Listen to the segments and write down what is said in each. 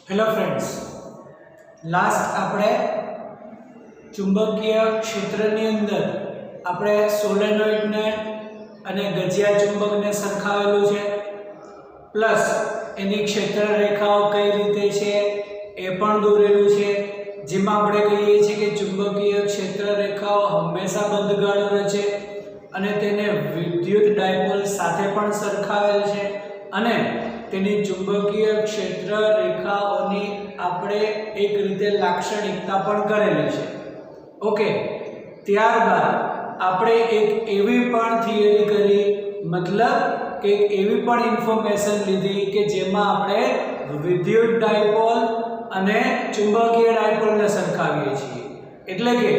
Hello friends, last આપણે ચુંબકીય ક્ષેત્રની અંદર આપણે સોલેનોઇડને અને ગજિયા ચુંબકને સરખાવેલું છે, પ્લસ એની ક્ષેત્ર રેખાઓ કઈ રીતે છે એ પણ દોરેલું છે, જેમાં આપણે કહીએ છીએ કે ચુંબકીય ક્ષેત્ર રેખાઓ હંમેશા બંધગાળો રચે અને તેને વિદ્યુત ડાયપોલ સાથે પણ સરખાવેલ છે અને તેની ચુંબકીય ક્ષેત્ર રેખાઓની આપણે એક રીતે લાક્ષણિકતા પણ કરેલી છે. ઓકે, ત્યારબાદ આપણે એક એવી પણ થિયરી કરી, મતલબ કે એવી પણ ઇન્ફોર્મેશન લીધી કે જેમાં આપણે વિદ્યુત ડાયપોલ અને ચુંબકીય ડાયપોલને સરખાવીએ છીએ. એટલે કે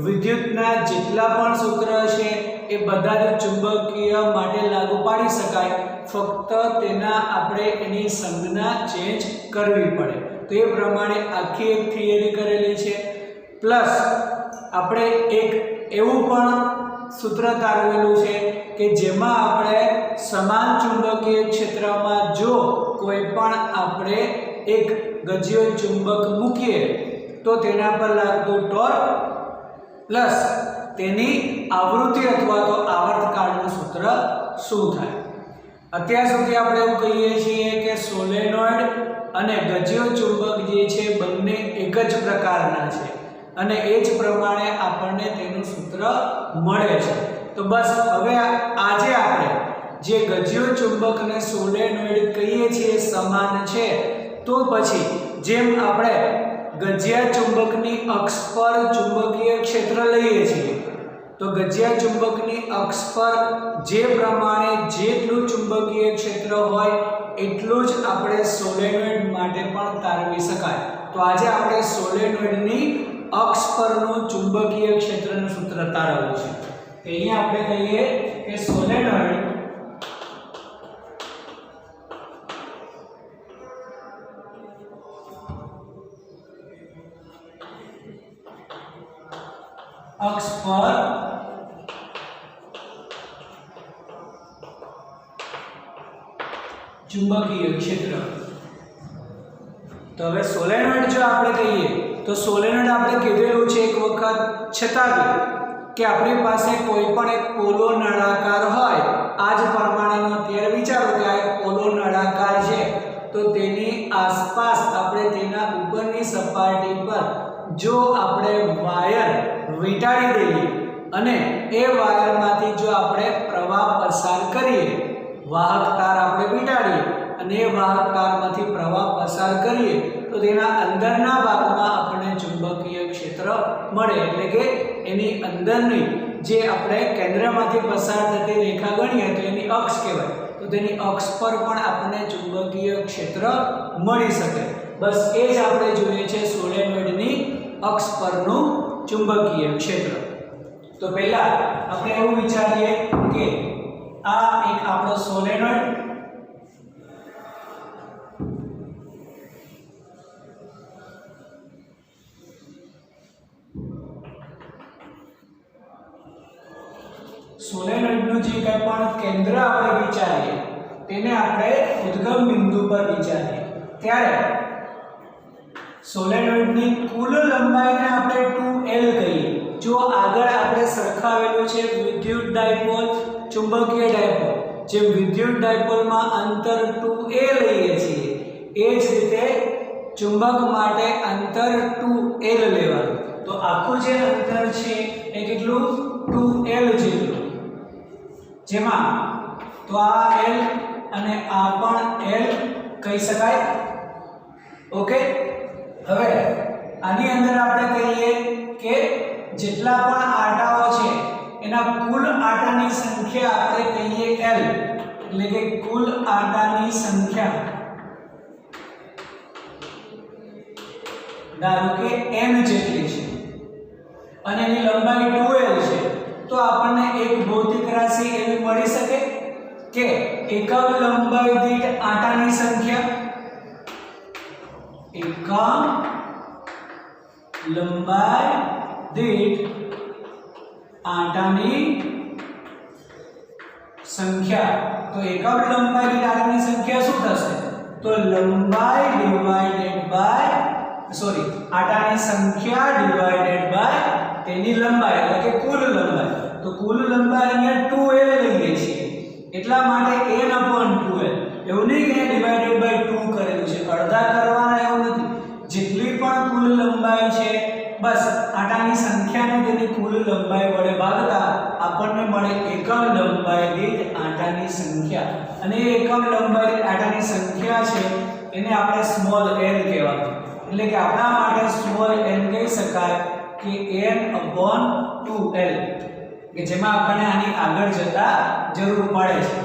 વિદ્યુતના જેટલા પણ સૂત્ર છે એ બધા જ ચુંબકીય માટે લાગુ પાડી શકાય, ફક્ત તેના આપણે એની સંજ્ઞા ચેન્જ કરવી પડે. તો એ પ્રમાણે આખી એક થિયરી કરેલી છે. પ્લસ આપણે એક એવું પણ સૂત્ર તારવેલું છે કે જેમાં આપણે સમાન ચુંબકીય ક્ષેત્રમાં જો કોઈ પણ આપણે એક ગજિયો ચુંબક મૂકીએ તો તેના પર લાગતું ટોર્ક પ્લસ તેની આવૃત્તિ અથવા તો આવર્તકાળનું સૂત્ર શું થાય. અત્યાર સુધી આપણે એવું કહીએ છીએ કે સોલેનોઇડ અને ગજિયો ચુંબક જે છે બંને એક જ પ્રકારના છે અને એ જ પ્રમાણે આપણને તેનું સૂત્ર મળે છે. તો બસ હવે આજે આપણે જે ગજિયો ચુંબક અને સોલેનોઇડ કહીએ છીએ સમાન છે, તો પછી જેમ આપણે ગજિયા ચુંબકની અક્ષ પર ચુંબકીય ક્ષેત્ર લઈએ છીએ, તો ગજિયા ચુંબકની અક્ષ પર જે પ્રમાણે જેટલું ચુંબકીય ક્ષેત્ર હોય એટલું જ આપણે સોલેનોઇડ માટે પણ તારવી શકાય. તો આજે આપણે સોલેનોઇડની અક્ષ પરનું ચુંબકીય ક્ષેત્રનું સૂત્ર તારવવું છે. અહીંયા આપણે કહીએ કે સોલેનોઇડ અક્ષ પર ચુંબકીય ક્ષેત્ર. તો હવે સોલેનોઇડ જો આપણે કહીએ તો સોલેનોઇડ આપણે કીધેલું છે એક વખત, છતાં કે આપણી પાસે કોઈ પણ એક પોલો નળાકાર હોય, આ જ પ્રમાણેનો અત્યારે વિચારો કે આ એક પોલો નળાકાર છે, તો તેની આસપાસ આપણે તેના ઉપરની સપાટી પર જો આપણે વાયર વીંટાળી દઈએ અને એ વાયરમાંથી જો આપણે પ્રવાહ પસાર કરીએ, વાહક તાર આપણે વીંટાળીએ અને એ વાહક તારમાંથી પ્રવાહ પસાર કરીએ, તો તેના અંદરના ભાગમાં આપણને ચુંબકીય ક્ષેત્ર મળે. એટલે કે એની અંદરની જે આપણે કેન્દ્રમાંથી પસાર થતી રેખા ગણીએ તો એની અક્ષ કહેવાય, તો તેની અક્ષ પર પણ આપણને ચુંબકીય ક્ષેત્ર મળી શકે. બસ એ જ આપણે જોઈએ છે સોલેનોઇડની અક્ષ પરનું ચુંબકીય ક્ષેત્ર. તો પહેલા આપણે એવું વિચારીએ કે આ એક આપણો સોલેનોઇડ, સોલેનોઇડનું જે કંઈ પણ કેન્દ્ર આપણે વિચારીએ તેને આપણે ઉદ્ગમ બિંદુ પર વિચારીએ, ત્યારે સોલેનોઇડની કુલ લંબાઈને આપણે 2L કહીએ. જો આગળ આપણે સરખાવેલું છે વિદ્યુત ડાયપોલ, ચુંબકીય ડાયપોલ, જેમ વિદ્યુત ડાયપોલમાં અંતર 2A લઈએ છીએ એ જ રીતે ચુંબક માટે અંતર 2L લેવાનું. તો આખું જે અંતર છે એ કેટલું? 2L જેટલું. જેમાં તો આ L અને આ પણ L કહી શકાય. ઓકે, હવે આની અંદર આપણે કહીએ કે જેટલા પણ આટાઓ છે એના કુલ આટાની સંખ્યા આપણે કહીએ L, એટલે કે કુલ આટાની સંખ્યા ધારો કે n જેટલી છે અને એની લંબાઈ 2L છે, તો આપણને એક ભૌતિક રાશિ એવી મળી શકે કે એકમ લંબાઈ દીઠ આટાની સંખ્યા, એકમ લંબાઈ દીઠ આટાની સંખ્યા. તો એકમ લંબાઈ દીઠ આટાની સંખ્યા શું થશે? તો લંબાઈ ડિવાઇડેડ બાય આટાની સંખ્યા ડિવાઇડેડ બાય તેની લંબાઈ એટલે કે કુલ લંબાઈ. તો કુલ લંબાઈ અહીંયા 2l લઈએ છીએ એટલા માટે n/2l. એવું નહીં કે ડિવાઇડેડ બાય 2 કરેલું છે, અડધા કરવાના એવું નથી. જેટલી પણ કુલ લંબાઈ છે બસ આટાની સંખ્યાને તેની કુલ લંબાઈ વડે ભાગતા આપણને મળે એકમ લંબાઈ દીઠ આટાની સંખ્યા. અને એ એકમ લંબાઈ દીઠ આટાની સંખ્યા છે એને આપણે સ્મોલ n કહેવાય. એટલે કે આપણા માટે સ્મોલ n કહી શકાય કે n/2l, કે જેમાં આપણને આની આગળ જતા જરૂર પડે છે.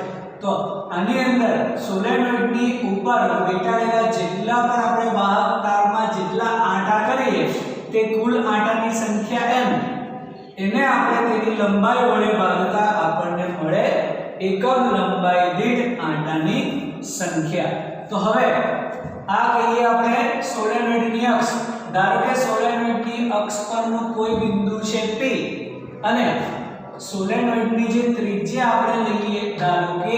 તો આની અંદર સોલેનોઇડની ઉપર વીંટાળેલા જેટલા પણ આપણે વાહક તારમાં જેટલા આંટા કરીએ તે કુલ આંટાની સંખ્યા m, એને આપણે તેની લંબાઈ વડે ભાગતા આપણને મળે એકમ લંબાઈ દીઠ આંટાની સંખ્યા. તો હવે આ કહીએ આપણે સોલેનોઇડની અક્ષ. ધારો કે સોલેનોઇડની અક્ષ પરનું કોઈ બિંદુ છે P અને સોલેનોઇડની જે ત્રિજ્યા આપણે લઈએ ધારો કે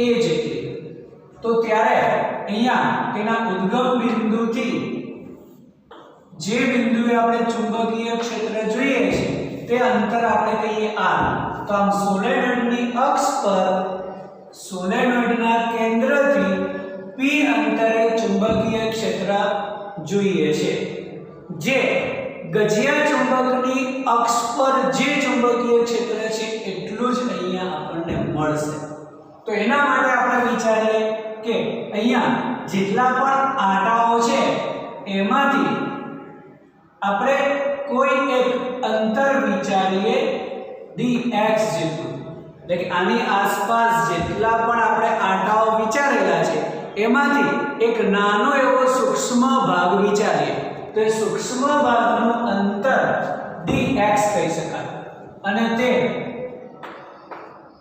a જેટલી, તો ત્યારે અહીંયા તેના ઉદ્ગમ બિંદુથી જે બિંદુએ આપણે ચુંબકીય ક્ષેત્ર જોઈએ છે તે અંતર આપણે કહીએ r. તો આમ સોલેનોઇડની અક્ષ પર સોલેનોઇડના કેન્દ્રથી p અંતરે ચુંબકીય ક્ષેત્ર જોઈએ છે, જે ગજિયા ચુંબકની અક્ષ પર જે ચુંબકીય ક્ષેત્ર છે એટલું જ અહીંયા આપણને મળશે. તો એના માટે આપણે વિચારીએ કે અહીંયા જેટલા પણ આંટાઓ છે એમાંથી આપણે કોઈ એક અંતર વિચારીએ dx જેટલું. એટલે કે આની આસપાસ જેટલા પણ આપણે આંટાઓ વિચારેલા છે એમાંથી એક નાનો એવો સૂક્ષ્મ ભાગ વિચારીએ તો એ સૂક્ષ્મ ભાગનું અંતર dx કહી શકાય અને તે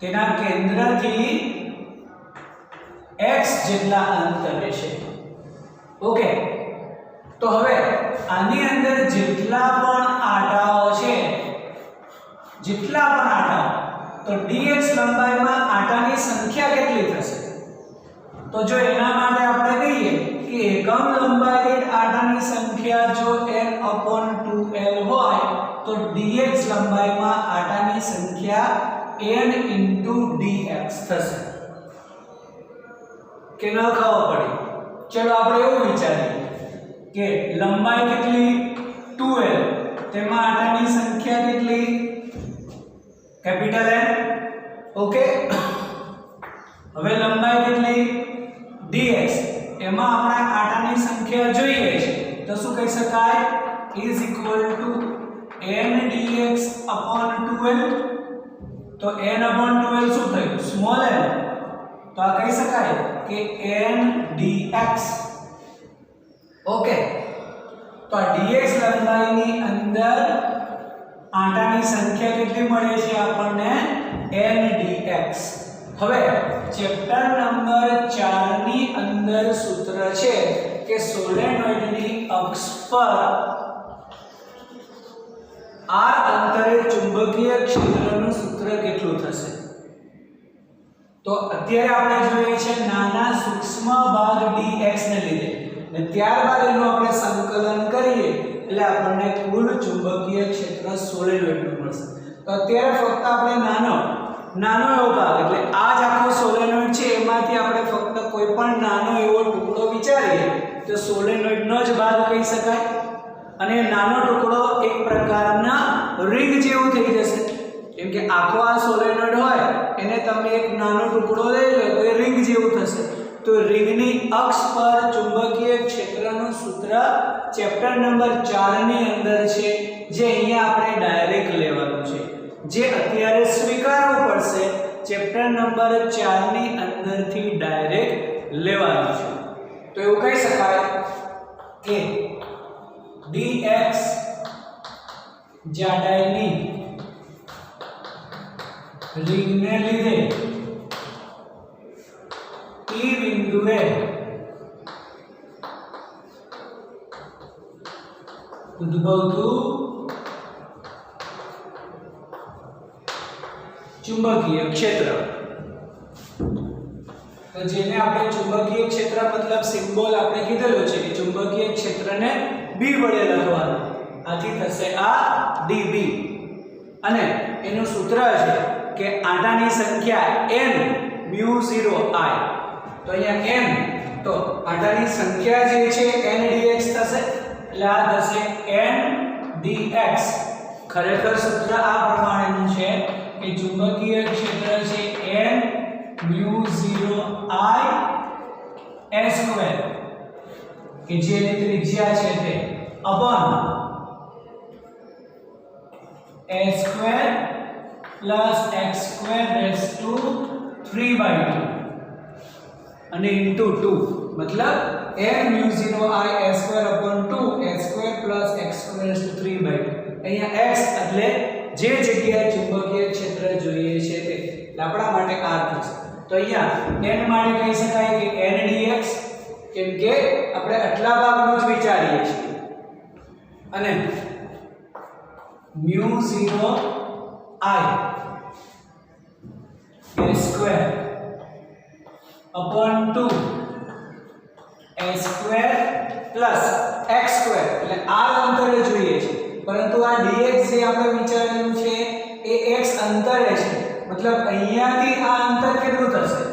તેના કેન્દ્રથી x જેટલા અંતરે છે. ઓકે, તો હવે આની અંદર જેટલા પણ આંટાઓ છે, જેટલા પણ આંટાઓ, તો dx લંબાઈમાં આંટાની સંખ્યા કેટલી થશે? તો જો એના માટે આપણે કહીએ કે એકમ લંબાઈ દીઠ આંટાની સંખ્યા જો n/2l હોય તો dx લંબાઈમાં આંટાની સંખ્યા n * dx થશે. કે ન ખબર પડી? ચલો આપણે એવું વિચારીએ કે લંબાઈ કેટલી 2l, તેમાં આંટાની સંખ્યા કેટલી કેપિટલ N. ઓકે, હવે લંબાઈ કેટલી dx, એમાં આપણે આંટાની સંખ્યા જોઈએ છે તો શું કહી શકાય is equal to n dx/2l. તો n/2l શું થયું? Small n. તો આ કહી શકાય કે n dx. ઓકે, તો આ dx લંબાઈની અંદર આંટાની સંખ્યા કેટલી મળે છે આપણને? n dx. હવે ચેપ્ટર નંબર 4 ની અંદર સૂત્ર છે કે સોલેનોઇડની અક્ષ પર r અંતરે ચુંબકીય ક્ષેત્રનું સૂત્ર કેટલું થશે? તો અત્યારે આપણે જોઈએ છે નાના સૂક્ષ્મ ભાગ dx ને લીધે, અને ત્યારબાદ એનું આપણે સંકલન કરીએ એટલે આપણને કુલ ચુંબકીય ક્ષેત્ર સોલેનોઇડનું મળશે. તો અત્યારે ફક્ત આપણે નાનો એવો ભાગ, એટલે આ જ આખો સોલેનોઇડ છે એમાંથી આપણે ફક્ત કોઈ પણ નાનો એવો ટુકડો વિચારીએ તો સોલેનોઇડનો જ ભાગ કહી શકાય. અને નાનો ટુકડો એક પ્રકારના રિંગ જેવું થઈ જશે. કેમ કે આખો આ સોલેનોઇડ હોય એને તમે એક નાનો ટુકડો લઈ લો તો એ રિંગ જેવું થશે. તો રિંગની અક્ષ પર ચુંબકીય ક્ષેત્રનું સૂત્ર ચેપ્ટર નંબર 4 ની અંદર છે, જે અહીંયા આપણે ડાયરેક્ટ લેવાનું છે, જે અત્યારે સ્વીકારવું પડશે. ચેપ્ટર નંબર 4 ની અંદરથી ડાયરેક્ટ લેવાનું છે. તો એવું કહી શકાય કે dx જાડાઈની રિંગને લીધે P બિંદુએ ઉદ્ભવતું ચુંબકીય ક્ષેત્ર તો જેને આપણે ચુંબકીય ક્ષેત્ર મતલબ સિમ્બોલ આપણે કીધેલો છે કે ચુંબકીય ક્ષેત્રને B વડે લખવાનું. આથી થશે આ dB અને એનું સૂત્ર છે કે આંટાની સંખ્યા n μ0 I. તો અહીંયા n તો આંટાની સંખ્યા જે છે n dx થશે એટલે આ થશે n dx. ખરેખર સૂત્ર આ પ્રમાણેનું છે કે ચુંબકીય ક્ષેત્ર છે n μ0 I s² કે જેની ત્રિજ્યા છે તે upon s² + x² rays two 3/2 અને ઇન્ટુ 2 મતલબ n μ0 I s² upon 2 s² + x² rays two 3/2. અહીંયા x એટલે જે જગ્યાએ ચુંબકીય ક્ષેત્ર જોઈએ છે તે આપણા માટે r થશે. તો અહીંયા n માટે કહી શકાય કે n dx કેમ કે આપણે આટલા ભાગનું જ વિચારીએ છીએ અને μ0 I s² upon 2 s² + x² એટલે આ અંતરે જોઈએ છે પરંતુ આ dx જે આપણે વિચારેલું છે એ x અંતરે છે મતલબ અહીંયાથી આ અંતર કેટલું થશે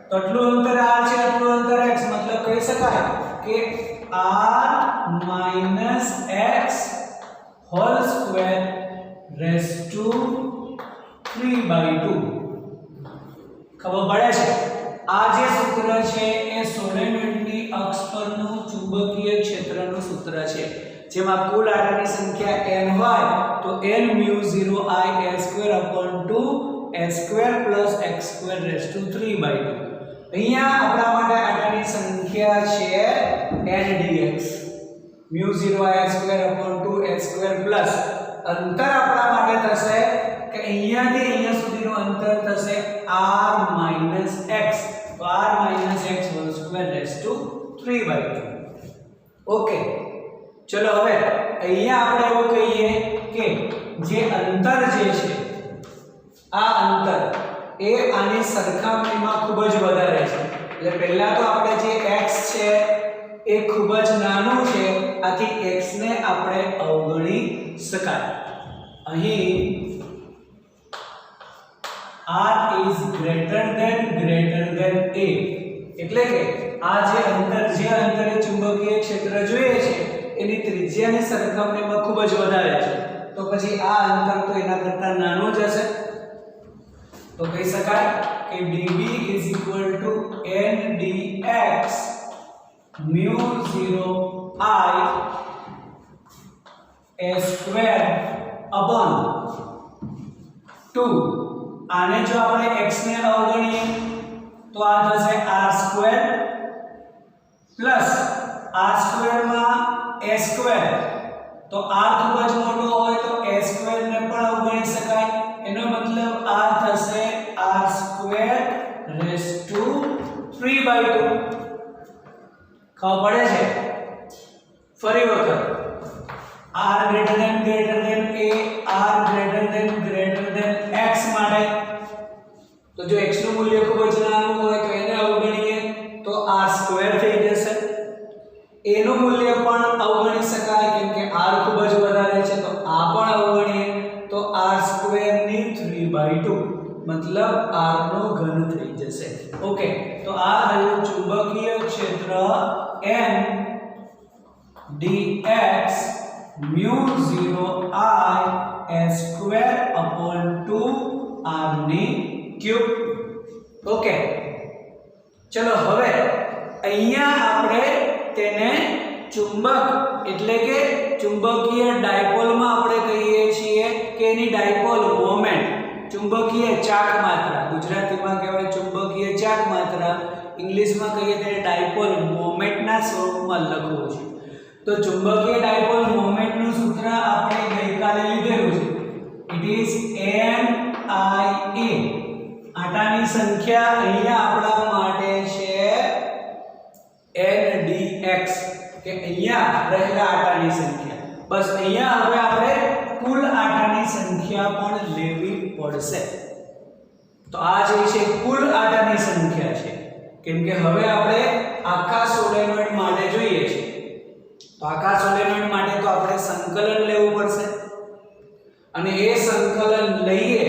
તો આટલું અંતર r છે આટલું અંતર x મતલબ કહી શકાય કે r - x whole square raised to 3/2. ખબર પડે છે આ જે સૂત્ર છે એ સોલેનોઇડની અક્ષ પરનું ચુંબકીય ક્ષેત્રનું સૂત્ર છે જેમાં કુલ આંટાની સંખ્યા n હોય તો n μ0 I s² upon 2 s² + x² raised to 3/2. અહીંયા આપણા માટે આંટાની સંખ્યા છે n dx μ0 I s² upon 2 s² plus અંતર આપણા માટે થશે કે અહીંયાથી અહીંયા સુધીનું અંતર થશે r - x તો r - x whole square raised to 3/2. Okay ચલો હવે અહીંયા આપણે એવું કહીએ કે જે અંતર જે છે આ અંતર એ આની સરખામણીમાં ખૂબ જ વધારે છે એટલે પહેલા તો આપણે જે x છે એ ખૂબ જ નાનું છે આથી x ને આપણે અવગણી શકાય. અહીં r is greater than a એટલે કે આ જે અંતરે ચુંબકીય ક્ષેત્ર જોઈએ છે એની ત્રિજ્યાની સરખામણીમાં ખૂબ જ વધારે છે તો પછી આ અંતર તો એના કરતા નાનું જ હશે. તો કહી શકાય કે dB = n dx μ0 I s² upon 2 આને જો આપણે x ને અવગણીએ તો આ થશે r² પ્લસ r² માં s² તો r ખૂબ જ મોટો હોય તો s² ને પણ અવગણી શકાય એનો મતલબ આ થશે r² raised to 3/2. ખબર પડે છે ફરી વખત r greater than x માટે તો જો x નું મૂલ્ય ખૂબ જ નાનું હોય તો એને અવગણીએ તો r² થઈ જશે. a નું મૂલ્ય પણ અવગણી શકાય કેમ કે r ખૂબ જ વધારે છે તો આ પણ અવગણીએ તો r² ની 3/2 મતલબ r નો ઘન થઈ જશે. ઓકે તો આ થયું ચુંબકીય ક્ષેત્ર n dx μ0 I s² upon 2 r ની ક્યુબ. ઓકે ચલો હવે અહીંયા આપણે તેને ચુંબક એટલે કે ચુંબકીય ડાયપોલમાં આપણે કહીએ છીએ કે એની ડાયપોલ મોમેન્ટ ચુંબકીય ચાક માત્રા ગુજરાતીમાં કહેવાય ચુંબકીય ચાક માત્રા ઇંગ્લિશમાં કહીએ ત્યારે ડાયપોલ મોમેન્ટના સ્વરૂપમાં લખવું છે. તો ચુંબકીય ડાયપોલ મોમેન્ટનું સૂત્ર આપણે ગઈકાલે લીધેલું છે. It is n I a. આંટાની સંખ્યા અહીંયા આપણા માટે છે n dx કે અહીંયા રહેલા આંટાની સંખ્યા. બસ અહીંયા હવે આપણે કુલ આંટાની સંખ્યા પણ લેવી પડશે. તો આ જે છે કુલ આંટાની સંખ્યા છે કેમ કે હવે આપણે આખા સોલેનોઇડ માટે જોઈએ છે તો આખા સોલેનોઇડ માટે તો આપણે સંકલન લેવું પડશે અને એ સંકલન લઈએ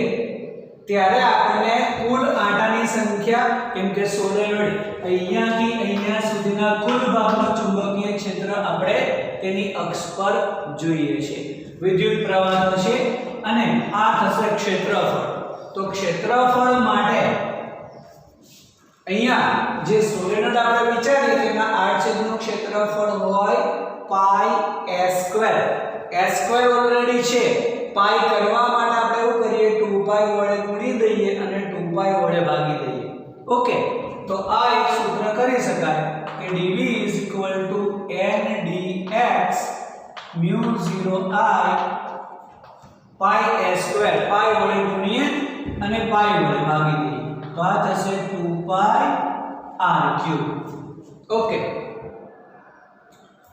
ત્યારે આપણને કુલ આંટાની સંખ્યા કેમ કે સોલેનોઇડ અહીંયાથી અહીંયા સુધીના કુલ ભાગનું ચુંબકીય ક્ષેત્ર આપણે તેની અક્ષ પર જોઈએ છે વિદ્યુત પ્રવાહ થશે અને આ થશે ક્ષેત્રફળ તો ક્ષેત્રફળ માટે અહીંયા જે સોલેનોઇડ આપણે વિચારીએ તેના આડછેદનું ક્ષેત્રફળ હોય પાઈ s સ્ક્વેર ઓલરેડી છે પાઈ કરવા માટે આપણે એવું કરીએ 2 પાઈ વડે ગુણી દઈએ અને 2 પાઈ વડે ભાગી દઈએ ઓકે તો આ એક સૂત્ર કરી શકાય કે dv ndx μ0I પાઈ s સ્ક્વેર પાઈ વડે ગુણીએ અને પાઈ વડે ભાગી દઈએ તો આ થશે 2 પાઈ r3 ઓકે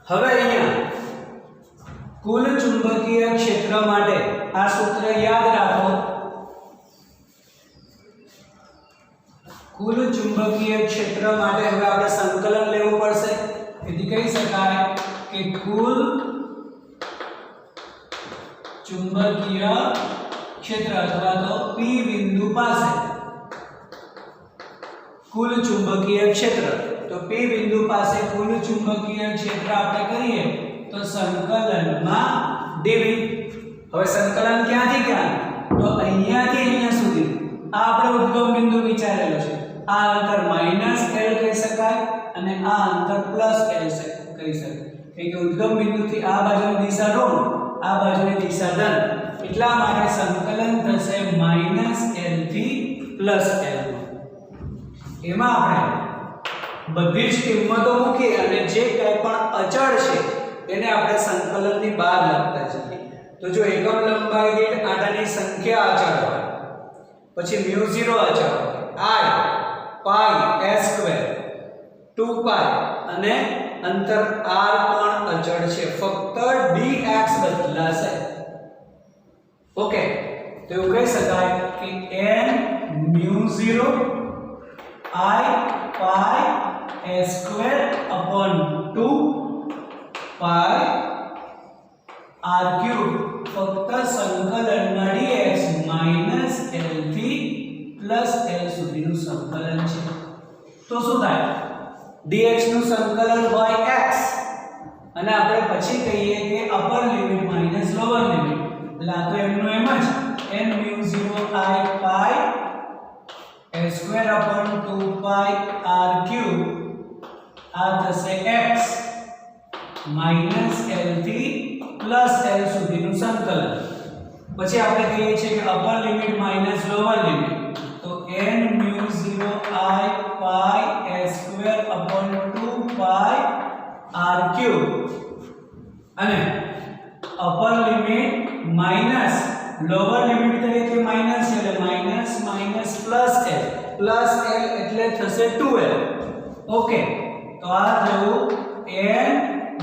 હવે અહીંયા કુલ ચુંબકીય ક્ષેત્ર માટે આ સૂત્ર યાદ રાખો કુલ ચુંબકીય ક્ષેત્ર માટે હવે આપણે સંકલન લેવું પડશે તેથી કહી શકાય કે કુલ ચુંબકીય ક્ષેત્ર અથવા તો P બિંદુ પાસે કુલ ચુંબકીય ક્ષેત્ર તો P બિંદુ પાસે કુલ ચુંબકીય ક્ષેત્ર આપણે કરીએ તો સંકલનમાં dv હવે સંકલન ક્યાંથી ક્યાં તો અહીંયાથી અહીંયા સુધી આ આપણે ઉદ્ગમ બિંદુ વિચારેલો છે આ અંતર -l કહી શકાય અને આ અંતર +l કહી શકાય કે ઉદ્ગમ બિંદુથી આ બાજુની દિશા ઋણ આ બાજુની દિશા ધન એટલા માટે સંકલન થશે -l થી +l એમાં આપણે બધી જ કિંમતો મૂકી અને જે કંઈ પણ અચળ છે એને આપણે સંકલનની બહાર લખતા જઈએ તો જો એકમ લંબાઈ દીઠ આંટાની સંખ્યા અચળ હોય પછી μ0 અચળ હોય I પાઈ s સ્ક્વેર 2 પાઈ અને અંતર r પણ અચળ છે ફક્ત dx બદલાશે ઓકે તો એવું કહી શકાય કે n μ0 I pi s square upon 2 pi r cube ફક્ત સંકલનમાં dx -l થી +l સુધીનું સંકલન છે તો શું થાય dx નું સંકલન હોય x અને આપણે પછી કહીએ કે upper limit minus lower limit એટલે આ તો એમનું એમ જ n μ0 I pi s square upon 2 pi r cube આ થશે x -l થી +l સુધીનું સંકલન પછી આપણે કહીએ છીએ કે upper limit minus lower limit તો n μ0 I pi s square upon 2 pi r cube અને upper limit minus lower limit તરીકે માઈનસ એટલે માઈનસ માઈનસ પ્લસ l એટલે થશે 2l ઓકે તો આ થયું n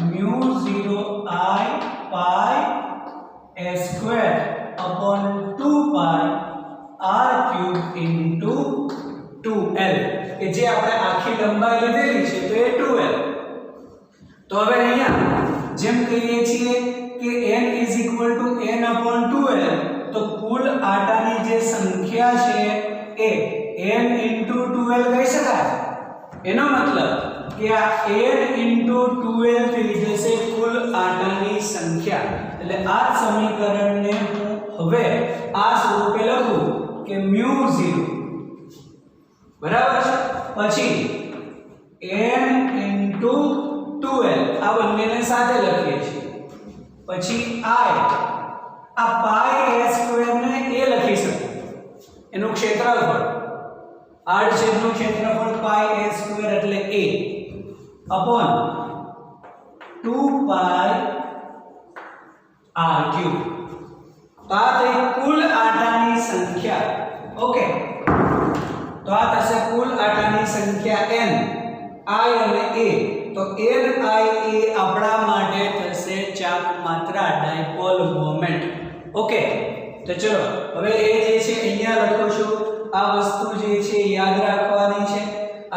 μ0 I pi s square upon 2 pi r cube into 2l કે જે આપણે આખી લંબાઈ લીધેલી છે તો એ 2l તો હવે અહીંયા જેમ કહીએ છીએ કે n n/2l તો કુલ આંટાની જે સંખ્યા છે એ n * 2l કહી શકાય એનો મતલબ કે આ n * 2l થઈ જશે કુલ આંટાની સંખ્યા એટલે આ સમીકરણને હું હવે આ સ્વરૂપે લખું કે μ0 બરાબર છે પછી n * 2l આ બંનેને સાથે લખીએ છીએ પછી I આ પાઈ s સ્ક્વેર ને a લખી શકું એનું ક્ષેત્રફળ આડછેદનું ક્ષેત્રફળ પાઈ s સ્ક્વેર એટલે a upon 2 pi r cube તો આ થઈ કુલ આંટાની સંખ્યા ઓકે તો આ થશે કુલ આંટાની સંખ્યા n I અને a તો n I a આપણા માટે થશે ચાપ માત્રા ડાયપોલ મોમેન્ટ ઓકે તો ચલો હવે એ જે છે અહીંયા લખો છું આ વસ્તુ જે છે યાદ રાખવાની છે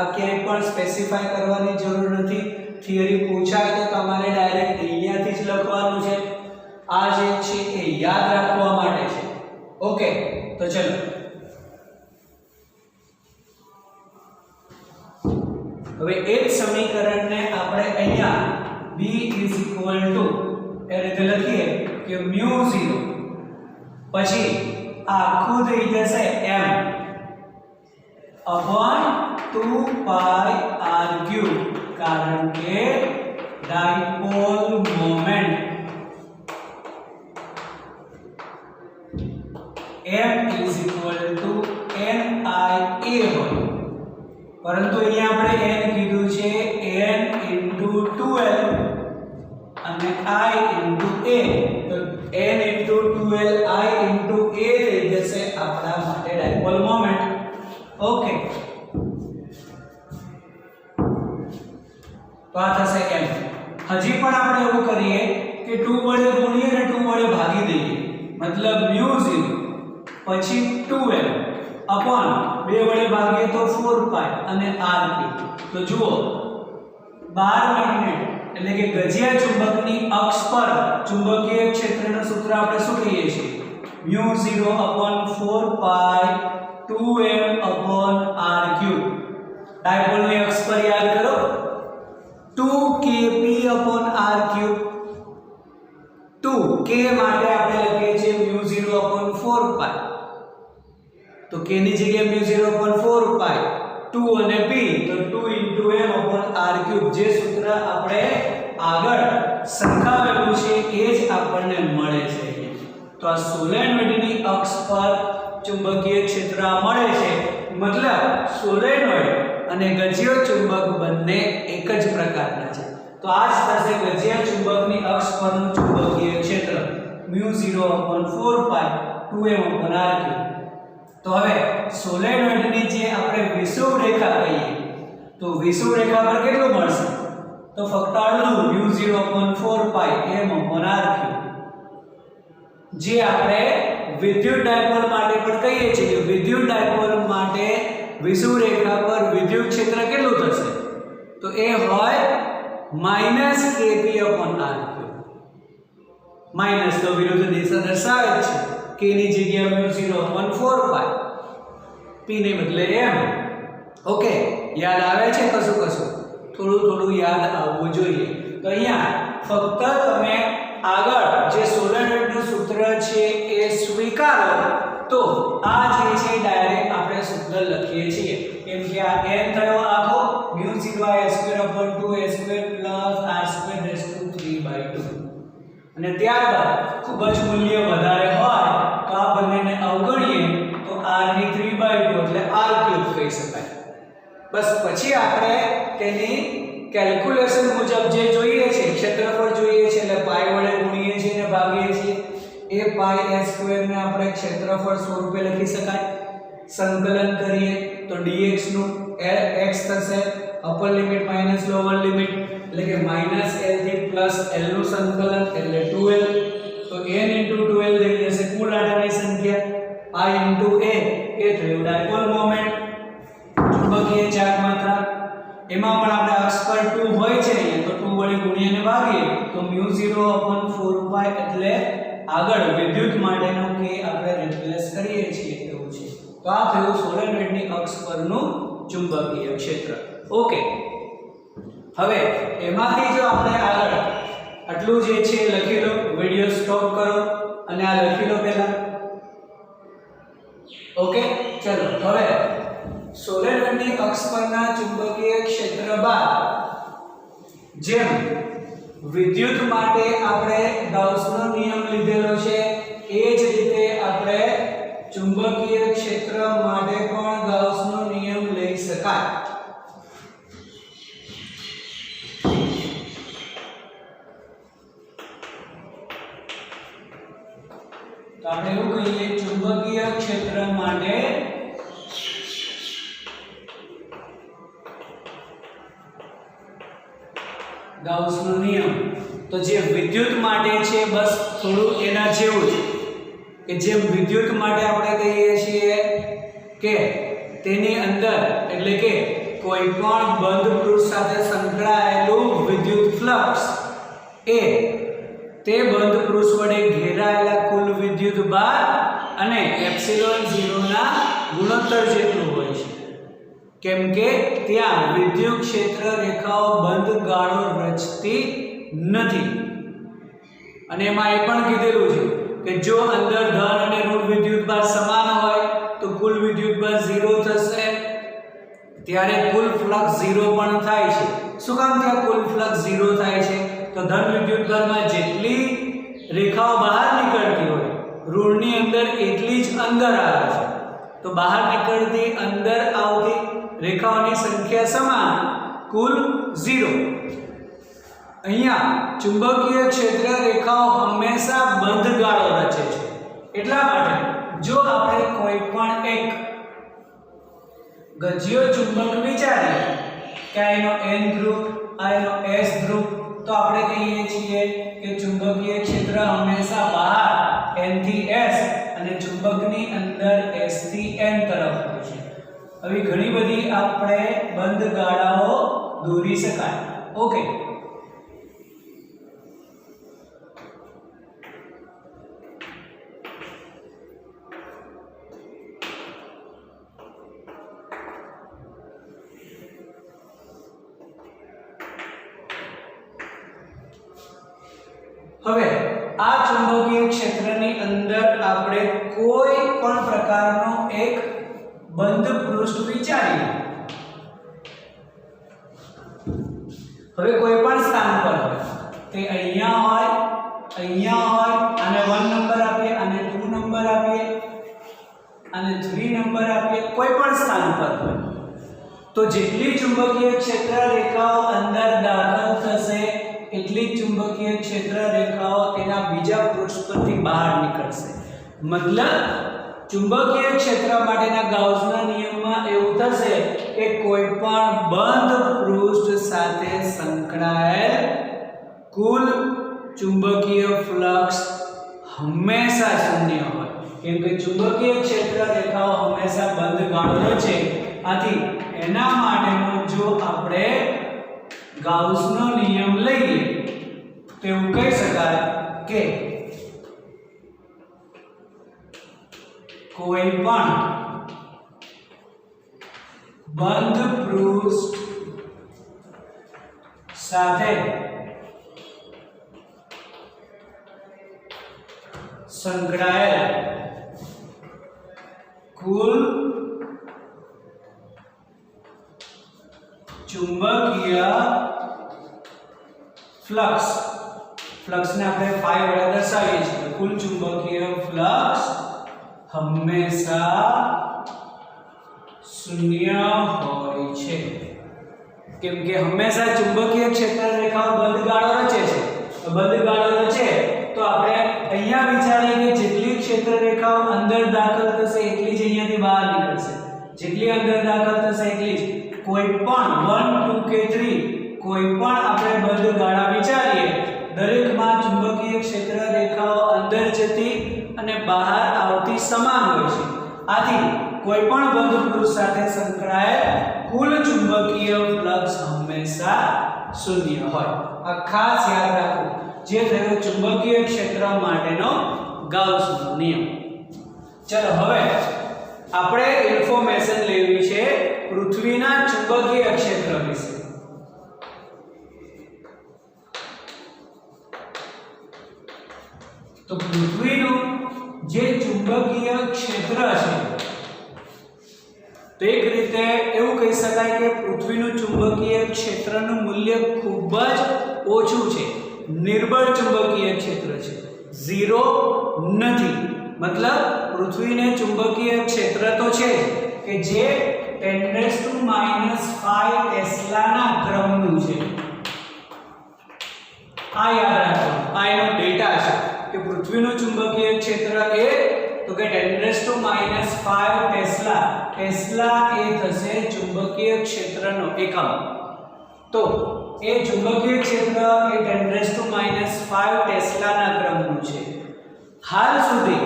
આ ક્યાંય પણ સ્પેસિફાય કરવાની જરૂર નથી. થિયરી પૂછાય તો તમારે ડાયરેક્ટ અહીંયાથી જ લખવાનું છે. આ જે છે એ યાદ રાખવા માટે છે. ઓકે, તો ચલો હવે એ જ સમીકરણને આપણે અહીંયા b એ રીતે લખીએ કે μ0 પછી આ આખું થઈ જશે m upon 2 pi r3 કારણ કે ડાયપોલ મોમેન્ટ m NIA હોય, પરંતુ અહીંયા આપણે n કીધું છે n * 2l અને I * a, તો n * 2l I * a થઈ જશે આપણા માટે ડાયપોલ મોમેન્ટ. ઓકે, તો આ થશે m. હજી પણ આપણે એવું કરીએ કે 2 વડે ગુણીએ અને 2 વડે ભાગી દઈએ, મતલબ μ0 પછી 2l upon 2 વડે ભાગીએ તો 4 pi અને r3. તો જુઓ, બાર મેગ્નેટ એટલે કે ગજિયા ચુંબકની અક્ષ પર ચુંબકીય ક્ષેત્રનું સૂત્ર આપણે શું કહીએ છીએ? μ0 upon 4 pi 2m upon r3. ડાયપોલની અક્ષ પર યાદ કરો 2kp upon r3. 2 k માટે આપણે લખીએ છીએ μ0 upon 4 pi, તો k ની જગ્યાએ μ0 upon 4 pi 2 અને p તો 2 * m upon r3. જે સૂત્ર આપણે આગળ સંખાવેલું છે એ જ આપણને મળે છે. તો આ સોલેનોઇડની અક્ષ પર ચુંબકીય ક્ષેત્ર મળે છે, મતલબ સોલેનોઇડ અને ગજિયો ચુંબક બંને એક જ પ્રકારના છે. તો આ જ થશે ગજિયા ચુંબકની અક્ષ પરનું ચુંબકીય ક્ષેત્ર μ0 upon 4 pi 2m upon r3. તો હવે સોલેનોઇડની જે આપણે વિષુવ રેખા કહીએ તો વિષુવ રેખા પર કેટલું મળશે? તો ફક્ત અડધું μ0 upon 4 pi m upon r3. જે આપણે વિદ્યુત ડાયપોલ માટે પણ કહીએ છીએ કે વિદ્યુત ડાયપોલ માટે વિષુવ રેખા પર વિદ્યુત ક્ષેત્ર કેટલું થશે? તો એ હોય -kp upon r3. માઈનસ તો વિરુદ્ધ દિશા દર્શાવે છે. k ની જગ્યાએ μ0 upon 4 pi, p ને બદલે m. ઓકે, યાદ આવે છે? કશું થોડું યાદ આવવું જોઈએ. તો અહીંયા ફક્ત તમે આગળ જે સોલેનોઇડનું સૂત્ર છે એ સ્વીકારો તો આ જે છે ડાયરેક્ટ આપણે સૂત્ર લખીએ છીએ. કેમ કે આ n થયો આખો μ0 I² upon 2a² plus r² / 3/2. અને ત્યારબાદ ખૂબ જ મૂલ્ય વધારે હોય તો આ બંનેને અવગણીએ તો r ની 3/2 એટલે r³ કહી શકાય. બસ પછી આપણે તેની કેલ્ક્યુલેશન મુજબ જે જોઈએ છે ક્ષેત્રફળ જોઈએ છે એટલે પાઈ વડે ગુણીએ છીએ અને ભાગીએ છીએ. એ પાઈ a² ને આપણે ક્ષેત્રફળ સ્વરૂપે લખી શકાય. સંકલન કરીએ તો dx નું x થશે, upper limit minus lower limit એટલે કે -l થી +l નું સંકલન એટલે 2l. તો n * 2l થઈ જશે કુલ આધારની સંખ્યા. I * a એ થયું ડાયપોલ મોમેન્ટ, ચુંબકીય ચાર્જ માત્રા. એમાં પણ આપણે અક્ષ પર 2 હોય છે તો 2 વડે ગુણીને ભાગીએ તો μ0 upon 4 pi એટલે આગળ વિદ્યુત માટેનો k આપણે રિપ્લેસ કરીએ છીએ એવું છે. તો આ થયું સોલેનોઇડની અક્ષ પરનું ચુંબકીય ક્ષેત્ર. ઓકે, હવે એમાંથી જો આપણે આગળ આટલું જે છે લખી લો, વિડિયો સ્ટોપ કરો અને આ લખી લો પહેલા. ઓકે, ચલો હવે સોલેનોઇડની અક્ષ પરના ચુંબકીય ક્ષેત્ર બાદ જેમ વિદ્યુત માટે આપણે ગાઉસનો નિયમ લીધેલો છે એ જ રીતે આપણે ચુંબકીય ક્ષેત્ર માટે પણ ગાઉસનો નિયમ લઈ શકાય. તો આપણે એવું કહીએ ચુંબકીય ક્ષેત્ર માટે ગાઉસનો નિયમ. તો જે વિદ્યુત માટે છે બસ થોડું એના જેવું જ કે જેમ વિદ્યુત માટે આપણે કહીએ છીએ કે તેની અંદર એટલે કે કોઈ પણ બંધ પૃષ્ઠ સાથે સંકળાયેલું વિદ્યુત ફ્લક્સ એ તે બંધ પૃષ્ઠ વડે ઘેરાયેલા કુલ વિદ્યુત ભાર અને એપ્સિલોન 0 ના ગુણોત્તર જેટલું હોય છે, કેમ કે ત્યાં વિદ્યુત ક્ષેત્ર રેખાઓ બંધ ગાળો રચતી નથી. અને એમાં એ પણ કીધેલું છે કે જો અંદર ધન અને ઋણ વિદ્યુત ભાર સમાન હોય તો કુલ વિદ્યુત ભાર 0 થશે, ત્યારે કુલ ફ્લક્સ 0 પણ થાય છે. શું કામ ત્યાં કુલ ફ્લક્સ 0 થાય છે? તો ધન વિદ્યુત ભારમાં જેટલી રેખાઓ બહાર નીકળતી હોય ઋણની અંદર એટલી જ અંદર આવે છે, તો બહાર નીકળતી અંદર આવતી રેખાઓની સંખ્યા સમાન, કુલ 0. અહીંયા ચુંબકીય ક્ષેત્ર રેખાઓ હંમેશા બંધ ગાળો રચે છે. એટલા માટે જો આપણે કોઈ પણ એક ગજ્યો ચુંબક વિચારીએ કે એનો n ધ્રુવ, એનો s ધ્રુવ, તો આપણે કહીએ છીએ કે ચુંબકીય ક્ષેત્ર હંમેશા બહાર n થી s અને ચુંબકની અંદર s થી n તરફ હોય છે. આવી ઘણી બધી આપણે બંધ ગાળાઓ દોરી શકાય. ઓકે, હવે આ ચુંબકીય ક્ષેત્રની અંદર આપણે કોઈ પણ પ્રકારનો એક બંધ પૃષ્ઠ વિચારીએ. હવે કોઈ પણ સ્થાન પર હોય, તે અહીંયા હોય, આને 1 નંબર આપીએ, આને 2 નંબર આપીએ, આને 3 નંબર આપીએ, કોઈ પણ સ્થાન પર હોય, તો જેટલી ચુંબકીય ક્ષેત્ર રેખાઓ અંદર દાખલ થશે એટલી જ ચુંબકીય ક્ષેત્ર રેખાઓ તેના બીજા પૃષ્ઠ પરથી બહાર નીકળશે. મતલબ ચુંબકીય ક્ષેત્ર માટેના ગાઉસના નિયમમાં એવું થશે કે કોઈ પણ બંધ પૃષ્ઠ સાથે સંકળાયેલ કુલ ચુંબકીય ફ્લક્સ હંમેશા શૂન્ય હોય, કેમ કે ચુંબકીય ક્ષેત્ર રેખાઓ હંમેશા બંધ ગાળો રચે. આથી એના માટેનો જો આપણે ગાઉસનો નિયમ લઈએ તો એવું કહી શકાય કે કોઈ પણ બંધ પૃષ્ઠ સાથે સંકળાયેલ કુલ ચુંબકીય ફ્લક્સ ને આપણે phi વડે દર્શાવીએ છીએ. કુલ ચુંબકીય ફ્લક્સ હંમેશા શૂન્ય હોય છે, કેમ કે હંમેશા ચુંબકીય ક્ષેત્ર રેખાઓ બંધ ગાળો રચે છે. બંધ ગાળો રચે તો આપણે અહીંયા વિચારીએ કે જેટલી ક્ષેત્ર રેખાઓ અંદર દાખલ થશે એટલી જ અહીંયાથી બહાર નીકળશે, જેટલી અંદર દાખલ થશે એટલી જ. કોઈ પણ 1 2 કે 3 કોઈ પણ આપણે બંધ ગાળા વિચારીએ, દરેકમાં ચુંબકીય ક્ષેત્ર રેખાઓ અંદર જતી અને બહાર આવતી સમાન હોય છે. આથી કોઈ પણ બંધ પૃષ્ઠ સાથે સંકળાયેલ કુલ ચુંબકીય ફ્લક્સ હંમેશા શૂન્ય હોય. આ ખાસ યાદ રાખો, જે થયો ચુંબકીય ક્ષેત્ર માટેનો ગાઉસનો નિયમ. ચલો હવે આપણે ઇન્ફોર્મેશન લેવી છે પૃથ્વીના ચુંબકીય ક્ષેત્ર વિશે. તો પૃથ્વીનું જે ચુંબકીય ક્ષેત્ર છે, તો એક રીતે એવું કહી શકાય કે પૃથ્વીનું ચુંબકીય ક્ષેત્રનું મૂલ્ય ખૂબ જ ઓછું છે, નિર્બળ ચુંબકીય ક્ષેત્ર છે, 0 નથી. મતલબ પૃથ્વીને ચુંબકીય ક્ષેત્ર તો છે કે જે 10⁻⁵ ટેસ્લાના ક્રમનું છે. આ યાદ રાખો, આ એનો ડેટા છે કે પૃથ્વીનું ચુંબકીય ક્ષેત્ર એ તો કે 10⁻⁵ ટેસ્લા. ટેસ્લા એ થશે ચુંબકીય ક્ષેત્રનો એકમ. તો એ ચુંબકીય ક્ષેત્ર એ 10⁻⁵ ટેસ્લાના ક્રમનું છે. હાલ સુધી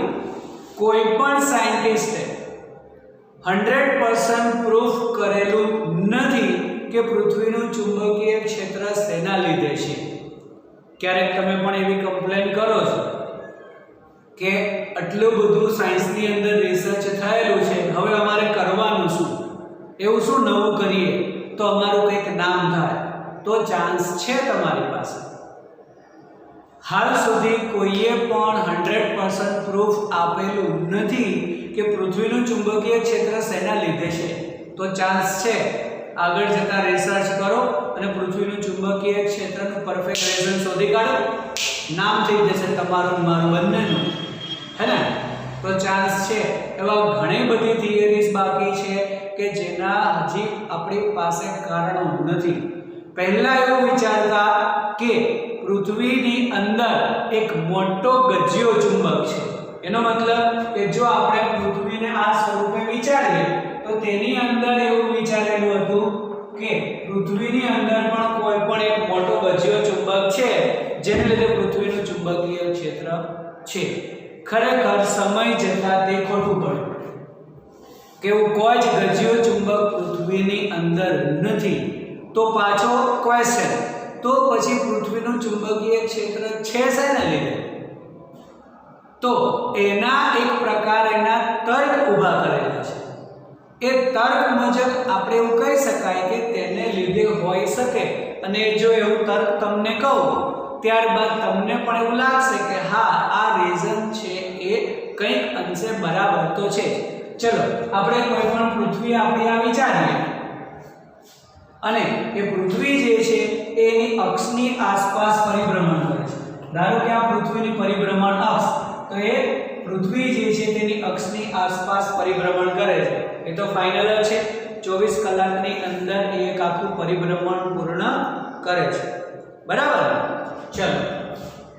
કોઈ પણ સાયન્ટિસ્ટે 100% પ્રૂફ કરેલું નથી કે પૃથ્વીનું ચુંબકીય ક્ષેત્ર શેના લીધે છે. ક્યારેક તમે પણ એવી કમ્પ્લેન કરો છો કે આટલું બધું સાયન્સની અંદર રિસર્ચ થયેલું છે, હવે અમારે કરવાનું શું, એવું શું નવું કરીએ તો અમારું કંઈક નામ થાય. તો ચાન્સ છે તમારી પાસે. હાલ સુધી કોઈએ પણ 100% પ્રૂફ આપેલું નથી કે પૃથ્વીનું ચુંબકીય ક્ષેત્ર શેના લીધે છે. તો ચાન્સ છે, આગળ જતા રિસર્ચ કરો અને પૃથ્વીનું ચુંબકીય ક્ષેત્રનું પરફેક્ટ રીઝન શોધી કાઢો, નામ થઈ જશે તમારું મારું બંનેનું, હે ને. તો ચાન્સ છે. એવા ઘણી બધી થિયરીઝ બાકી છે કે જેના હજી આપણી પાસે કારણો નથી. પહેલા એવું વિચારતા કે પૃથ્વીની અંદર એક મોટો ગજિયો ચુંબક છે. એનો મતલબ કે જો આપણે પૃથ્વીને આ સ્વરૂપે વિચારીએ તો તેની અંદર એવું વિચારેલું હતું કે પૃથ્વીની અંદર પણ કોઈ પણ એક મોટો ગજિયો ચુંબક છે જેને લીધે પૃથ્વીનું ચુંબકીય ક્ષેત્ર છે. ખરેખર સમય જતાં તે ખોટું પડ્યું કે એવું કોઈ જ ગજિયો ચુંબક પૃથ્વીની અંદર નથી. તો પાછો ક્વેશ્ચન, તો પછી પૃથ્વીનું ચુંબકીય ક્ષેત્ર છે શેના લીધે? તો એના એક પ્રકાર એના તર્ક ઊભા કરેલા છે. એ તર્ક મુજબ આપણે એવું કહી શકાય કે તેને લીધે હોઈ શકે. અને જો એવું તર્ક તમને કહું ત્યારબાદ તમને પણ એવું લાગશે કે હા આ રીઝન છે એ કંઈક અંશે બરાબર તો છે. ચલો આપણે કોઈ પણ પૃથ્વી આપણી આ વિચારીએ અને એ પૃથ્વી જે છે એની અક્ષની આસપાસ પરિભ્રમણ કરે છે. ધારો કે આ પૃથ્વીની પરિભ્રમણ અક્ષ, તો એ પૃથ્વી જે છે તેની અક્ષની આસપાસ પરિભ્રમણ કરે છે. એ તો ફાઇનલ જ છે. 24 કલાકની અંદર એક આખું પરિભ્રમણ પૂર્ણ કરે છે. બરાબર. ચલો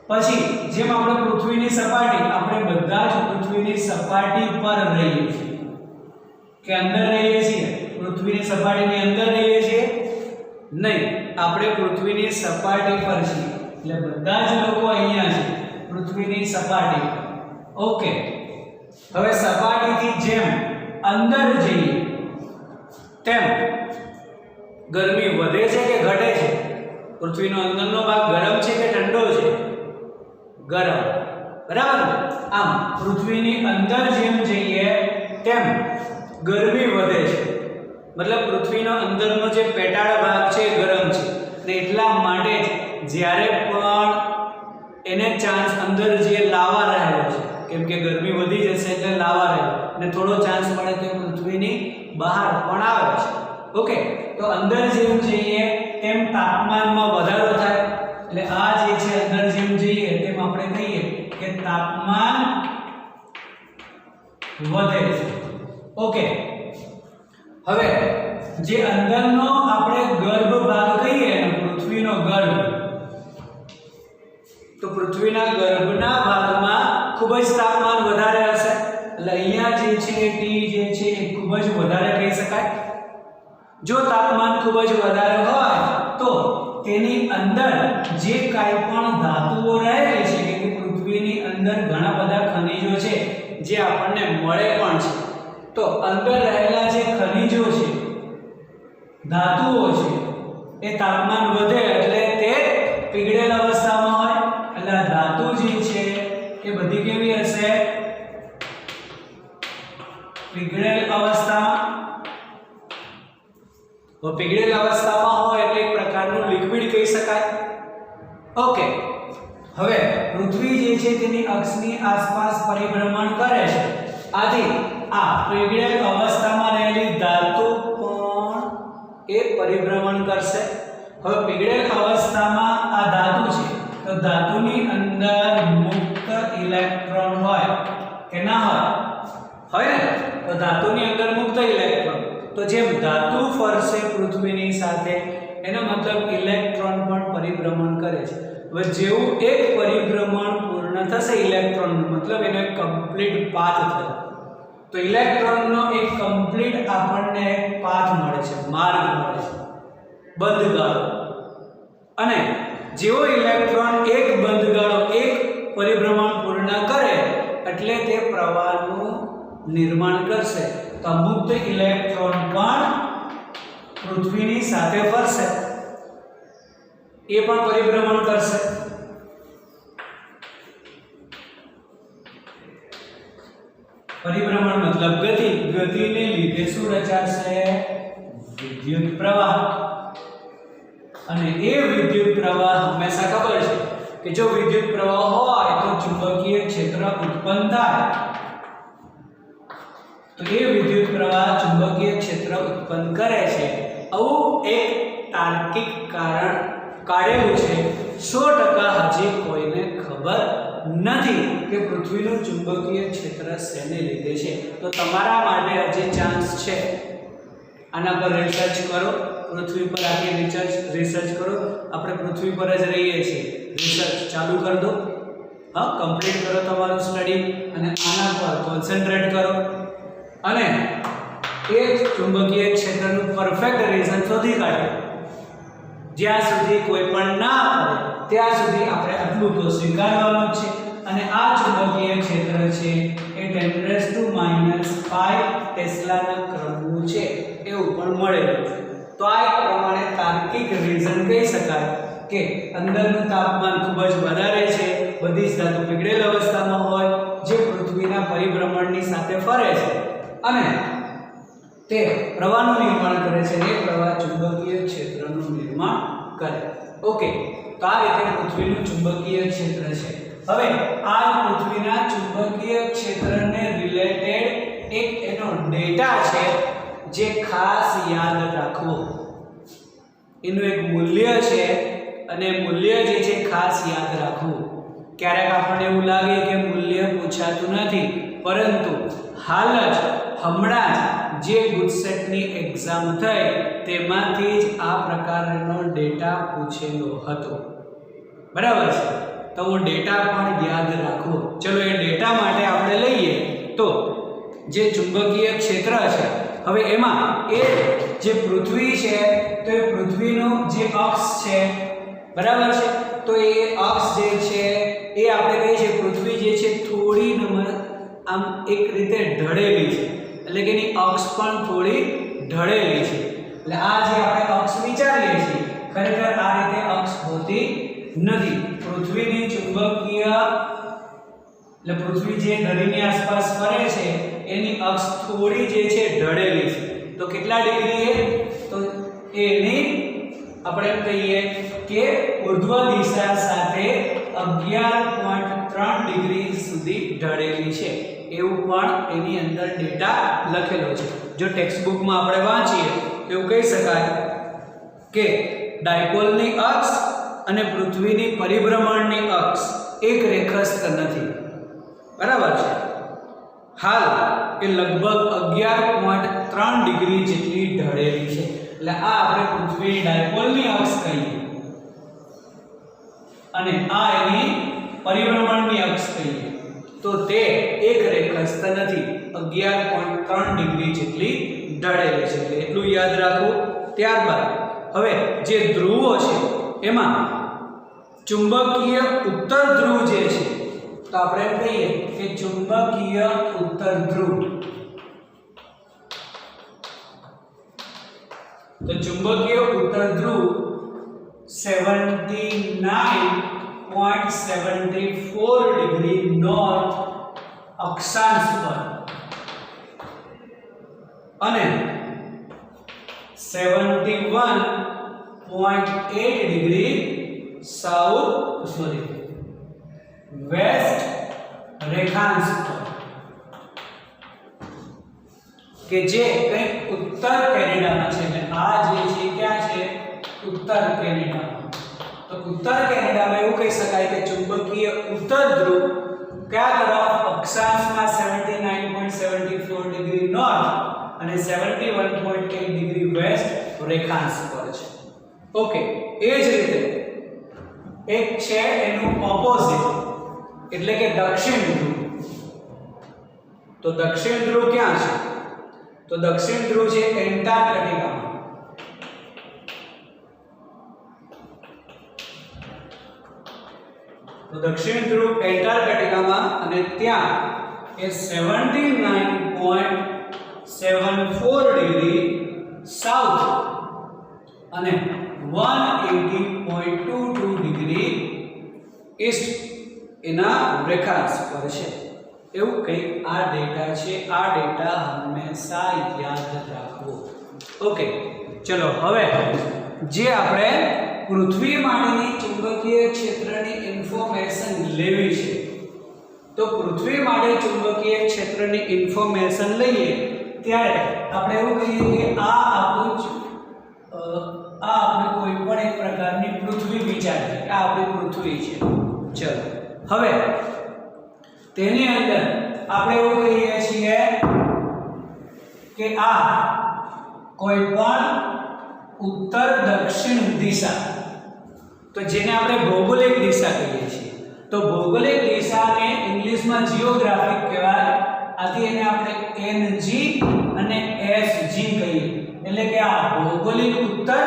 પછી જેમ આપણે પૃથ્વીની સપાટી, આપણે બધા જ પૃથ્વીની સપાટી પર રહીએ છીએ કે અંદર રહીએ છીએ? પૃથ્વીની સપાટીની અંદર રહીએ છીએ? નહીં, આપણે પૃથ્વીની સપાટી પર છીએ. એટલે બધા જ લોકો અહીંયા છે પૃથ્વીની સપાટી. ઓકે, હવે સપાટીથી જેમ અંદર જઈએ તેમ ગરમી વધે છે કે ઘટે છે? પૃથ્વીનો અંદરનો ભાગ ગરમ છે કે ઠંડો છે? ગરમ. બરાબર. આમ પૃથ્વીની અંદર જેમ જઈએ તેમ ગરમી વધે છે. મતલબ પૃથ્વીનો અંદરનો જે પેટાળ ભાગ છે એ ગરમ છે અને એટલા માટે જ્યારે પણ એને ચાન્સ અંદર જે લાવા રહેલો છે, કેમ કે ગરમી વધી જશે એટલે લાવા રહે અને થોડો ચાન્સ મળે તો પૃથ્વીની બહાર પણ આવે છે. ઓકે, તો અંદર જેમ જઈએ તેમ તાપમાનમાં વધારો થાય. એટલે આ જે છે અંદર જેમ જઈએ તેમ આપણે કહીએ કે તાપમાન વધે છે. ઓકે, હવે જે અંદરનો આપણે ગર્ભ ભાગ કહીએ ને, પૃથ્વીનો ગર્ભ, તો પૃથ્વીના ગર્ભના ભાગમાં ખૂબ જ તાપમાન વધારે હશે. એટલે અહીંયા જે છે ટી જે છે એ ખૂબ જ વધારે કહી શકાય. જો તાપમાન ખૂબ જ વધારે હોય તો તેની અંદર જે કાંઈ પણ ધાતુઓ રહેલી છે, કે પૃથ્વીની અંદર ઘણા બધા ખનિજો છે જે આપણને મળે પણ છે, તો અંદર રહેલા જે ખનિજો છે, ધાતુઓ છે, એ તાપમાન વધે એટલે તે પીગળેલ અવસ્થામાં હોય. એટલે ધાતુ જે છે એ બધી કેવી હશે? પીગળેલ અવસ્થામાં. તો પીગળેલ અવસ્થામાં હોય એટલે એક પ્રકારનું લિક્વિડ કહી શકાય. ઓકે, હવે પૃથ્વી જે છે તેની અક્ષની આસપાસ પરિભ્રમણ કરે છે. આથી આ પીગળેલ અવસ્થામાં રહેલી ધાતુ પણ એ પરિભ્રમણ કરશે. હવે પીગળેલ અવસ્થામાં આ ધાતુ છે, તો ધાતુની અંદર મુક્ત ઇલેક્ટ્રોન હોય કે ના હોય? હોય ને. તો ધાતુની અંદર મુક્ત ઇલેક્ટ્રોન, તો જેમ ધાતુ ફરશે પૃથ્વીની સાથે એનો મતલબ ઇલેક્ટ્રોન પણ પરિભ્રમણ કરે છે. હવે જેવું એક પરિભ્રમણ પૂર્ણ થશે ઇલેક્ટ્રોનનું, મતલબ એનો એક કમ્પ્લીટ પાથ થયો. તો ઇલેક્ટ્રોનનો એક કમ્પ્લીટ આપણને એક પાથ મળે છે, માર્ગ મળે છે, બંધ ગાળો. અને જેવો ઇલેક્ટ્રોન એક બંધ ગાળો, એક પરિભ્રમણ પૂર્ણ કરે એટલે તે પ્રવાહનું નિર્માણ કરશે. તો તો મુક્ત ઇલેક્ટ્રોન પણ પૃથ્વીની સાથે ફરશે, એ પણ પરિભ્રમણ કરશે. પરિભ્રમણ મતલબ ગતિ. ગતિને લીધે શું રચાશે? વિદ્યુત પ્રવાહ. અને એ વિદ્યુત પ્રવાહ હંમેશા ખબર છે કે જો વિદ્યુત પ્રવાહ હોય તો ચુંબકીય ક્ષેત્ર ઉત્પન્ન થાય. તો એ વિદ્યુત પ્રવાહ ચુંબકીય ક્ષેત્ર ઉત્પન્ન કરે છે. આવું એક તાર્કિક કારણ કાઢેલું છે. 100% હજી કોઈને ખબર નથી કે પૃથ્વીનું ચુંબકીય ક્ષેત્ર શેને લીધે છે. તો તમારા માટે હજી ચાન્સ છે. આના પર રિસર્ચ કરો, પૃથ્વી પર આખી રિસર્ચ કરો. આપણે પૃથ્વી પર જ રહીએ છીએ, રિસર્ચ ચાલુ કરી દો. હા, કમ્પ્લીટ કરો તમારું સ્ટડી અને આના પર કોન્સન્ટ્રેટ કરો અને એ ચુંબકીય ક્ષેત્રનું પરફેક્ટ રીઝન શોધી કાઢો. જ્યાં સુધી કોઈ પણ ના આવે ત્યાં સુધી આપણે આટલું તો સ્વીકારવાનું છે. અને આ ચુંબકીય ક્ષેત્ર છે એ 10⁻⁵ ટેસ્લાના ક્રમનું છે એવું પણ મળેલું છે. તો આ એક પ્રમાણે તાર્કિક રીઝન કહી શકાય કે અંદરનું તાપમાન ખૂબ જ વધારે છે, બધી જ ધાતુ પીગળેલ અવસ્થામાં હોય, જે પૃથ્વીના પરિભ્રમણની સાથે ફરે છે અને તે પ્રવાહનું નિર્માણ કરે છે અને એ પ્રવાહ ચુંબકીય ક્ષેત્રનું નિર્માણ કરે. ઓકે, તો આ રીતે પૃથ્વીનું ચુંબકીય ક્ષેત્ર છે. હવે આ પૃથ્વીના ચુંબકીય ક્ષેત્રને રિલેટેડ એક એનો ડેટા છે જે ખાસ યાદ રાખવો. એનું એક મૂલ્ય છે અને મૂલ્ય જે છે ખાસ યાદ રાખવું. ક્યારેક આપણને એવું લાગે કે મૂલ્ય પૂછાતું નથી, પરંતુ હાલ જ હમણાં જ જે ગુજસેટની એક્ઝામ થઈ તેમાંથી જ આ પ્રકારનો ડેટા પૂછેલો હતો. બરાબર છે? તો હું ડેટા પણ યાદ રાખવો. ચલો એ ડેટા માટે આપણે લઈએ તો જે ચુંબકીય ક્ષેત્ર છે, હવે એમાં એ જે પૃથ્વી છે તો એ પૃથ્વીનો જે અક્ષ છે, બરાબર છે, તો એ અક્ષ જે છે એ આપણે કહીએ છીએ પૃથ્વી જે છે થોડી આમ એક રીતે ઢળેલી છે, એટલે કે એની અક્ષ પણ થોડી ઢળેલી છે. એટલે આ જે આપણે અક્ષ વિચારીએ છીએ ખરેખર આ રીતે અક્ષ હોતી નથી. પૃથ્વીની ચુંબકીય એટલે પૃથ્વી જે ધરીની આસપાસ ફરે છે એની અક્ષ થોડી જે છે ઢળેલી છે. તો કેટલા ડિગ્રી એ? તો એની આપણે કહીએ કે ઉર્ધ્વ દિશા સાથે 11.3 ડિગ્રી સુધી ઢળેલી છે, એવું પણ એની અંદર ડેટા લખેલો છે. જો ટેક્સ્ટ બુકમાં આપણે વાંચીએ એવું કહી શકાય કે ડાયપોલની અક્ષ અને પૃથ્વીની પરિભ્રમણની અક્ષ એક રેખસ્થ નથી. બરાબર છે? હાલ એ લગભગ 11.3 ડિગ્રી જેટલી ઢળેલી છે. એટલે આ આપણે પૃથ્વીની ડાયપોલની અક્ષ કહીએ અને આ એની પરિભ્રમણની અક્ષ કહીએ તો તે એક રેખસ્થ નથી, 11.3 ડિગ્રી જેટલી ઢળેલી છે. એટલે એટલું યાદ રાખવું. ત્યારબાદ હવે જે ધ્રુવો છે એમાં ચુંબકીય ઉત્તર ધ્રુવ જે છે તો આપણે કહીએ કે ચુંબકીય ઉત્તર ધ્રુવ. તો ચુંબકીય ઉત્તર ધ્રુવ 79.74 ડિગ્રી નોર્થ અક્ષાંશ પર અને 71.8 ડિગ્રી વેસ્ટ રેખાંશ પર, કે જે કંઈક ઉત્તર કેનેડામાં છે. એટલે આ જે છે ક્યાં છે? ઉત્તર કેનેડામાં. તો ઉત્તર કેનેડામાં એવું કહી શકાય કે ચુંબકીય ઉત્તર ધ્રુવ કયા તરફ? અક્ષાંશમાં 79.74 ડિગ્રી નોર્થ અને 71.8 ડિગ્રી વેસ્ટ રેખાંશ પર છે. ઓકે, એ જ રીતે એક છે એનું ઓપોઝિટ એટલે કે દક્ષિણ ધ્રુવ. તો દક્ષિણ ધ્રુવ ક્યાં છે? તો દક્ષિણ ધ્રુવ છે એન્ટાર્કટિકામાં. તો દક્ષિણ ધ્રુવ એન્ટાર્કટિકામાં અને ત્યાં એ 79.74 74 ડિગ્રી સાઉથ અને 180.22 ડિગ્રી ઈસ્ટ એના રેખાંશ પર છે એવું કંઈક આ ડેટા છે આ ડેટા હંમેશા યાદ રાખવો ઓકે ચલો હવે જે આપણે પૃથ્વી માટેની ચુંબકીય ક્ષેત્રની ઇન્ફોર્મેશન લેવી છે તો પૃથ્વી માટે ચુંબકીય ક્ષેત્રની ઇન્ફોર્મેશન લઈએ ત્યારે આપણે એવું કહીએ કે આ આપણું આપણે કોઈ પણ એક પ્રકારની પૃથ્વી વિચારીએ આ આપણી પૃથ્વી છે ચલો હવે તેની અંદર આપણે એવું કહીએ છીએ કે આ કોઈ પણ ઉત્તર દક્ષિણ દિશા તો જેને આપણે ભૌગોલિક દિશા કહીએ છીએ તો ભૌગોલિક દિશાને ઇંગ્લિશમાં જીઓગ્રાફિક કહેવાય આથી એને આપણે NG અને SG કહીએ એટલે કે આ ભૌગોલિક ઉત્તર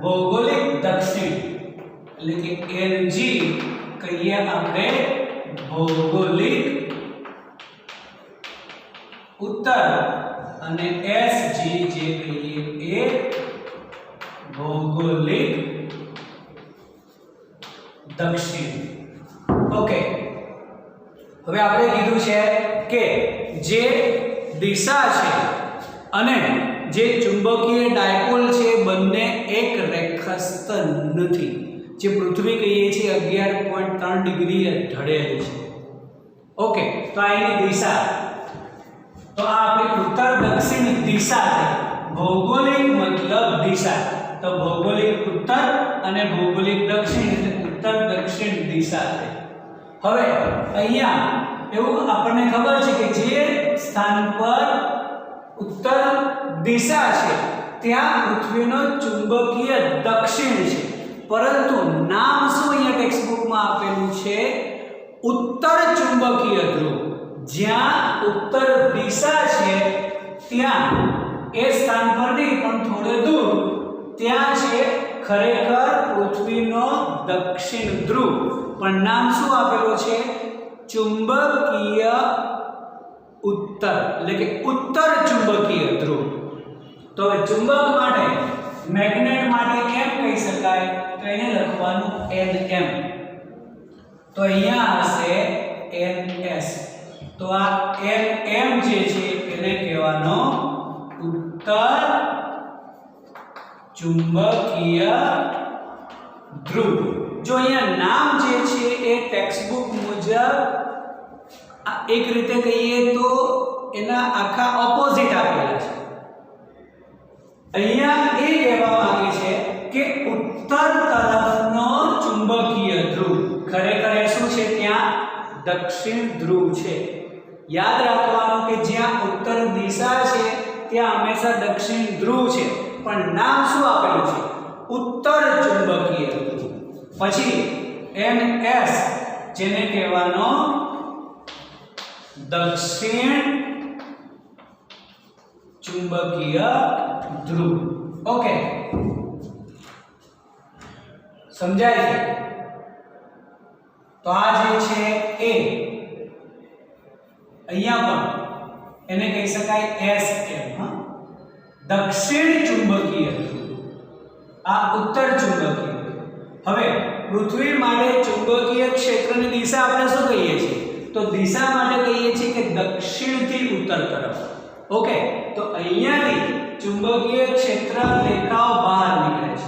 ભૌગોલિક દક્ષિણ એટલે કે NG કહીએ આપણે ભૌગોલિક ઉત્તર અને SG જે કહીએ એ ભૌગોલિક દક્ષિણ ઓકે હવે આપણે કીધું છે કે જે દિશા છે અને જે ચુંબકીય ડાયપોલ છે બંને એક રેખાસ્થ નથી જે પૃથ્વી કહીએ છીએ 11.3 ડિગ્રી ઢળેલી છે ઓકે તો આ એની દિશા તો આ આપણી ઉત્તર દક્ષિણ દિશા છે ભૌગોલિક મતલબ દિશા તો ભૌગોલિક ઉત્તર અને ભૌગોલિક દક્ષિણ એટલે ઉત્તર દક્ષિણ દિશા છે હવે અહીંયા એવું આપણને ખબર છે કે જે સ્થાન પર ઉત્તર દિશા છે ત્યાં પૃથ્વીનો ચુંબકીય દક્ષિણ છે પરંતુ નામ શું અહીંયા ટેક્સ્ટ બુકમાં આપેલું છે ઉત્તર ચુંબકીય ધ્રુવ જ્યાં ઉત્તર દિશા છે ત્યાં એ સ્થાન પર નહીં પણ થોડે દૂર ત્યાં છે ખરેખર પૃથ્વીનો દક્ષિણ ધ્રુવ પણ નામ શું આપેલું છે ચુંબકીય ઉત્તર એટલે કે ઉત્તર ચુંબકીય ધ્રુવ તો હવે ચુંબક માટે મેગ્નેટ માટે કેમ કહી શકાય તો એને લખવાનું Nm તો અહીંયા હશે Ns તો આ Nm જે છે એને કહેવાનો ઉત્તર ચુંબકીય ધ્રુવ જો અહીંયા નામ જે છે એ ટેક્સ્ટ બુક મુજબ એક રીતે કહીએ તો એના આખા ઓપોઝિટ આપેલા છે અહીંયા એ કહેવા માંગે છે કે ઉત્તર તરફનો ચુંબકીય ધ્રુવ ખરેખર એ શું છે ત્યાં દક્ષિણ ધ્રુવ છે યાદ રાખવાનું કે જ્યાં ઉત્તર દિશા છે ત્યાં હંમેશા દક્ષિણ ધ્રુવ છે પણ નામ શું આપેલું છે ઉત્તર ચુંબકીય ધ્રુવ પછી NS જેને કહેવાનો દક્ષિણ ચુંબકીય ધ્રુવ ઓકે સમજાય છે તો આ જે છે એ અહીંયા પણ એને કહી શકાય SM હા દક્ષિણ ચુંબકીય ધ્રુવ આ ઉત્તર ચુંબકીય હવે પૃથ્વી માટે ચુંબકીય ક્ષેત્રની દિશા આપણે શું કહીએ છીએ તો દિશા માટે કહીએ છીએ કે દક્ષિણથી ઉત્તર તરફ ઓકે તો અહીંયાથી ચુંબકીય ક્ષેત્ર રેખાઓ બહાર નીકળે છે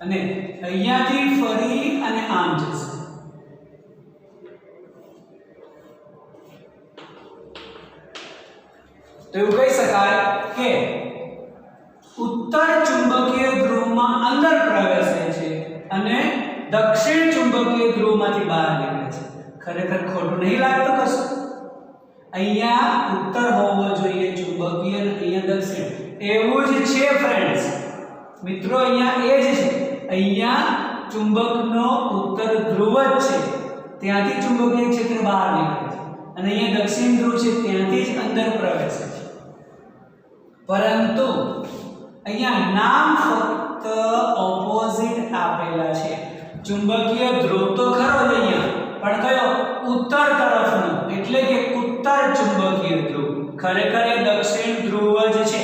અને અહીંયાથી ફરી અને આમ જશે તો એવું કહી શકાય કે ઉત્તર ચુંબકીય ધ્રુવમાં અંદર પ્રવેશે છે અને દક્ષિણ ચુંબકીય ધ્રુવમાંથી બહાર નીકળે છે ખરેખર ખોટું નહીં લાગતું કશું અહીંયા ઉત્તર હોવો જોઈએ ચુંબકીય અને અહીંયા દક્ષિણ એવું જ છે ફ્રેન્ડ્સ મિત્રો અહીંયા એ જ છે અહીંયા ચુંબકનો ઉત્તર ધ્રુવ જ છે ત્યાંથી ચુંબકીય ક્ષેત્ર બહાર નીકળે છે અને અહીંયા દક્ષિણ ધ્રુવ છે ત્યાંથી જ અંદર પ્રવેશે છે પરંતુ અહીંયા નામ ફક્ત ઓપોઝિટ આપેલા છે ચુંબકીય ધ્રુવ તો ખરો જ અહીંયા પણ કયો ઉત્તર તરફનું એટલે કે ઉત્તર ચુંબકીય ધ્રુવ, ખરેખર એ દક્ષિણ ધ્રુવ જ છે,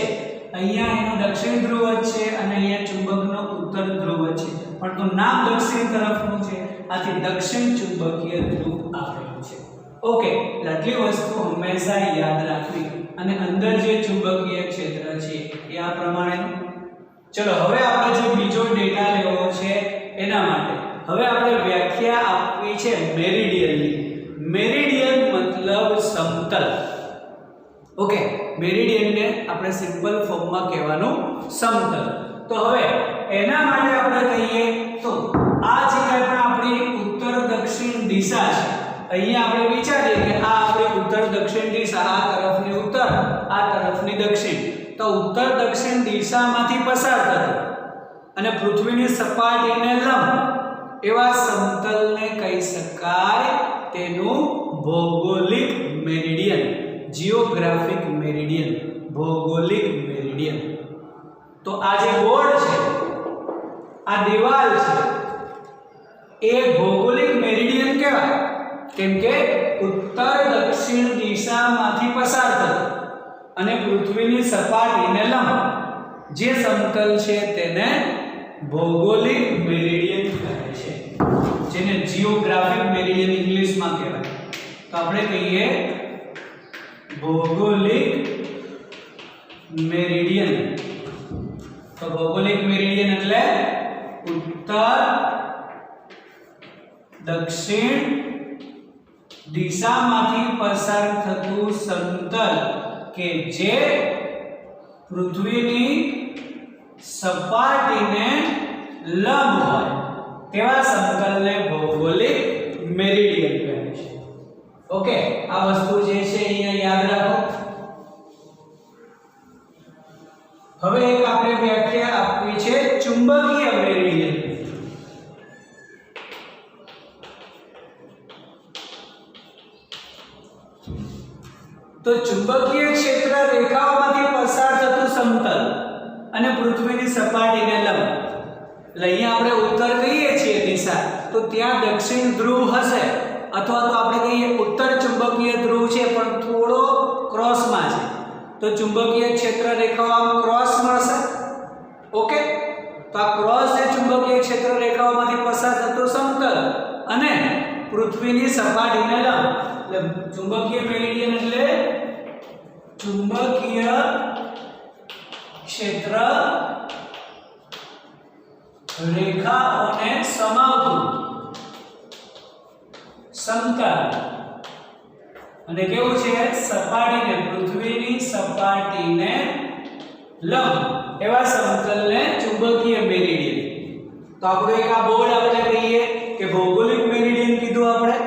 અહીંયા એનો દક્ષિણ ધ્રુવ જ છે અને અહીંયા ચુંબકનો ઉત્તર ધ્રુવ છે, પણ તો નામ દક્ષિણ તરફનું છે, આથી દક્ષિણ ચુંબકીય ધ્રુવ આપેલું છે. ઓકે, આટલી વસ્તુ હંમેશા યાદ રાખવી અને અંદર જે ચુંબકીય ક્ષેત્ર છે એ આ પ્રમાણે. ચલો હવે આપણે જે બીજો ડેટા લેવો છે એના માટે હવે આપણે વ્યાખ્યા આપવી છે મેરિડિયનની. મેરિડિયન મતલબ સમતલ. ઓકે, મેરિડિયનને આપણે સિમ્પલ ફોર્મમાં કહેવાનું સમતલ. તો હવે એના માટે આપણે કહીએ તો આ જે કંઈ પણ આપણી ઉત્તર દક્ષિણ દિશા છે, અહીંયા આપણે વિચારીએ કે આ આપણી ઉત્તર દક્ષિણ દિશા, આ તરફની ઉત્તર, આ તરફની દક્ષિણ, તો ઉત્તર દક્ષિણ દિશામાંથી પસાર થતો અને પૃથ્વીની સપાટીને લંબ એવા સમતલને કહી શકાય તેનું ભૌગોલિક મેરિડિયન, જીઓગ્રાફિક મેરિડિયન, ભૌગોલિક મેરિડિયન. તો આ જે બોર્ડ છે, આ દિવાલ છે, એ ભૌગોલિક મેરિડિયન કહેવાય, કેમ કે ઉત્તર દક્ષિણ દિશામાંથી પસાર થતો અને પૃથ્વીની સપાટીને લંબ જે સમતલ છે તેને ભૌગોલિક મેરિડિયન કહે છે, જેને જીઓગ્રાફિક મેરિડિયન ઇંગ્લિશમાં કહેવાય. તો આપણે કહીએ ભૌગોલિક મેરિડિયન. તો ભૌગોલિક મેરિડિયન એટલે ઉત્તર દક્ષિણ દિશામાંથી પસાર થતું સમતલ કે જે પૃથ્વીની સપાટીને લંબ હોય તેવા સમતલને ભૌગોલિક મેરિડિયન કહે છે. ઓકે, આ વસ્તુ જે છે અહીંયા યાદ રાખો. હવે એક આપણે વ્યાખ્યા આપવી છે ચુંબકીય મેરિડિયન. તો ચુંબકીય ક્ષેત્ર રેખાઓમાંથી પસાર થતું સમતલ અને પૃથ્વીની સપાટીને લંબ, એટલે અહીંયા આપણે ઉત્તર કહીએ છીએ દિશા, તો ત્યાં દક્ષિણ ધ્રુવ હશે, અથવા તો આપણે કહીએ ઉત્તર ચુંબકીય ધ્રુવ છે પણ થોડો ક્રોસમાં છે, તો ચુંબકીય ક્ષેત્ર રેખાઓ આમ ક્રોસ મળશે. ઓકે, તો આ ક્રોસ જે ચુંબકીય ક્ષેત્ર રેખાઓમાંથી પસાર થતું સમતલ અને પૃથ્વીની સપાટીને લંબ, એટલે ચુંબકીય મેરિડિયન એટલે ચુંબકીય ક્ષેત્ર રેખાઓને સમાવતું સમતલ અને કેવું છે સપાટીને, પૃથ્વીની સપાટીને લંબ એવા સમતલને ચુંબકીય મેરિડિયન. તો આપણે એક આ બોર્ડ આપણે કહીએ કે ભૌગોલિક મેરિડિયન કીધું આપણે,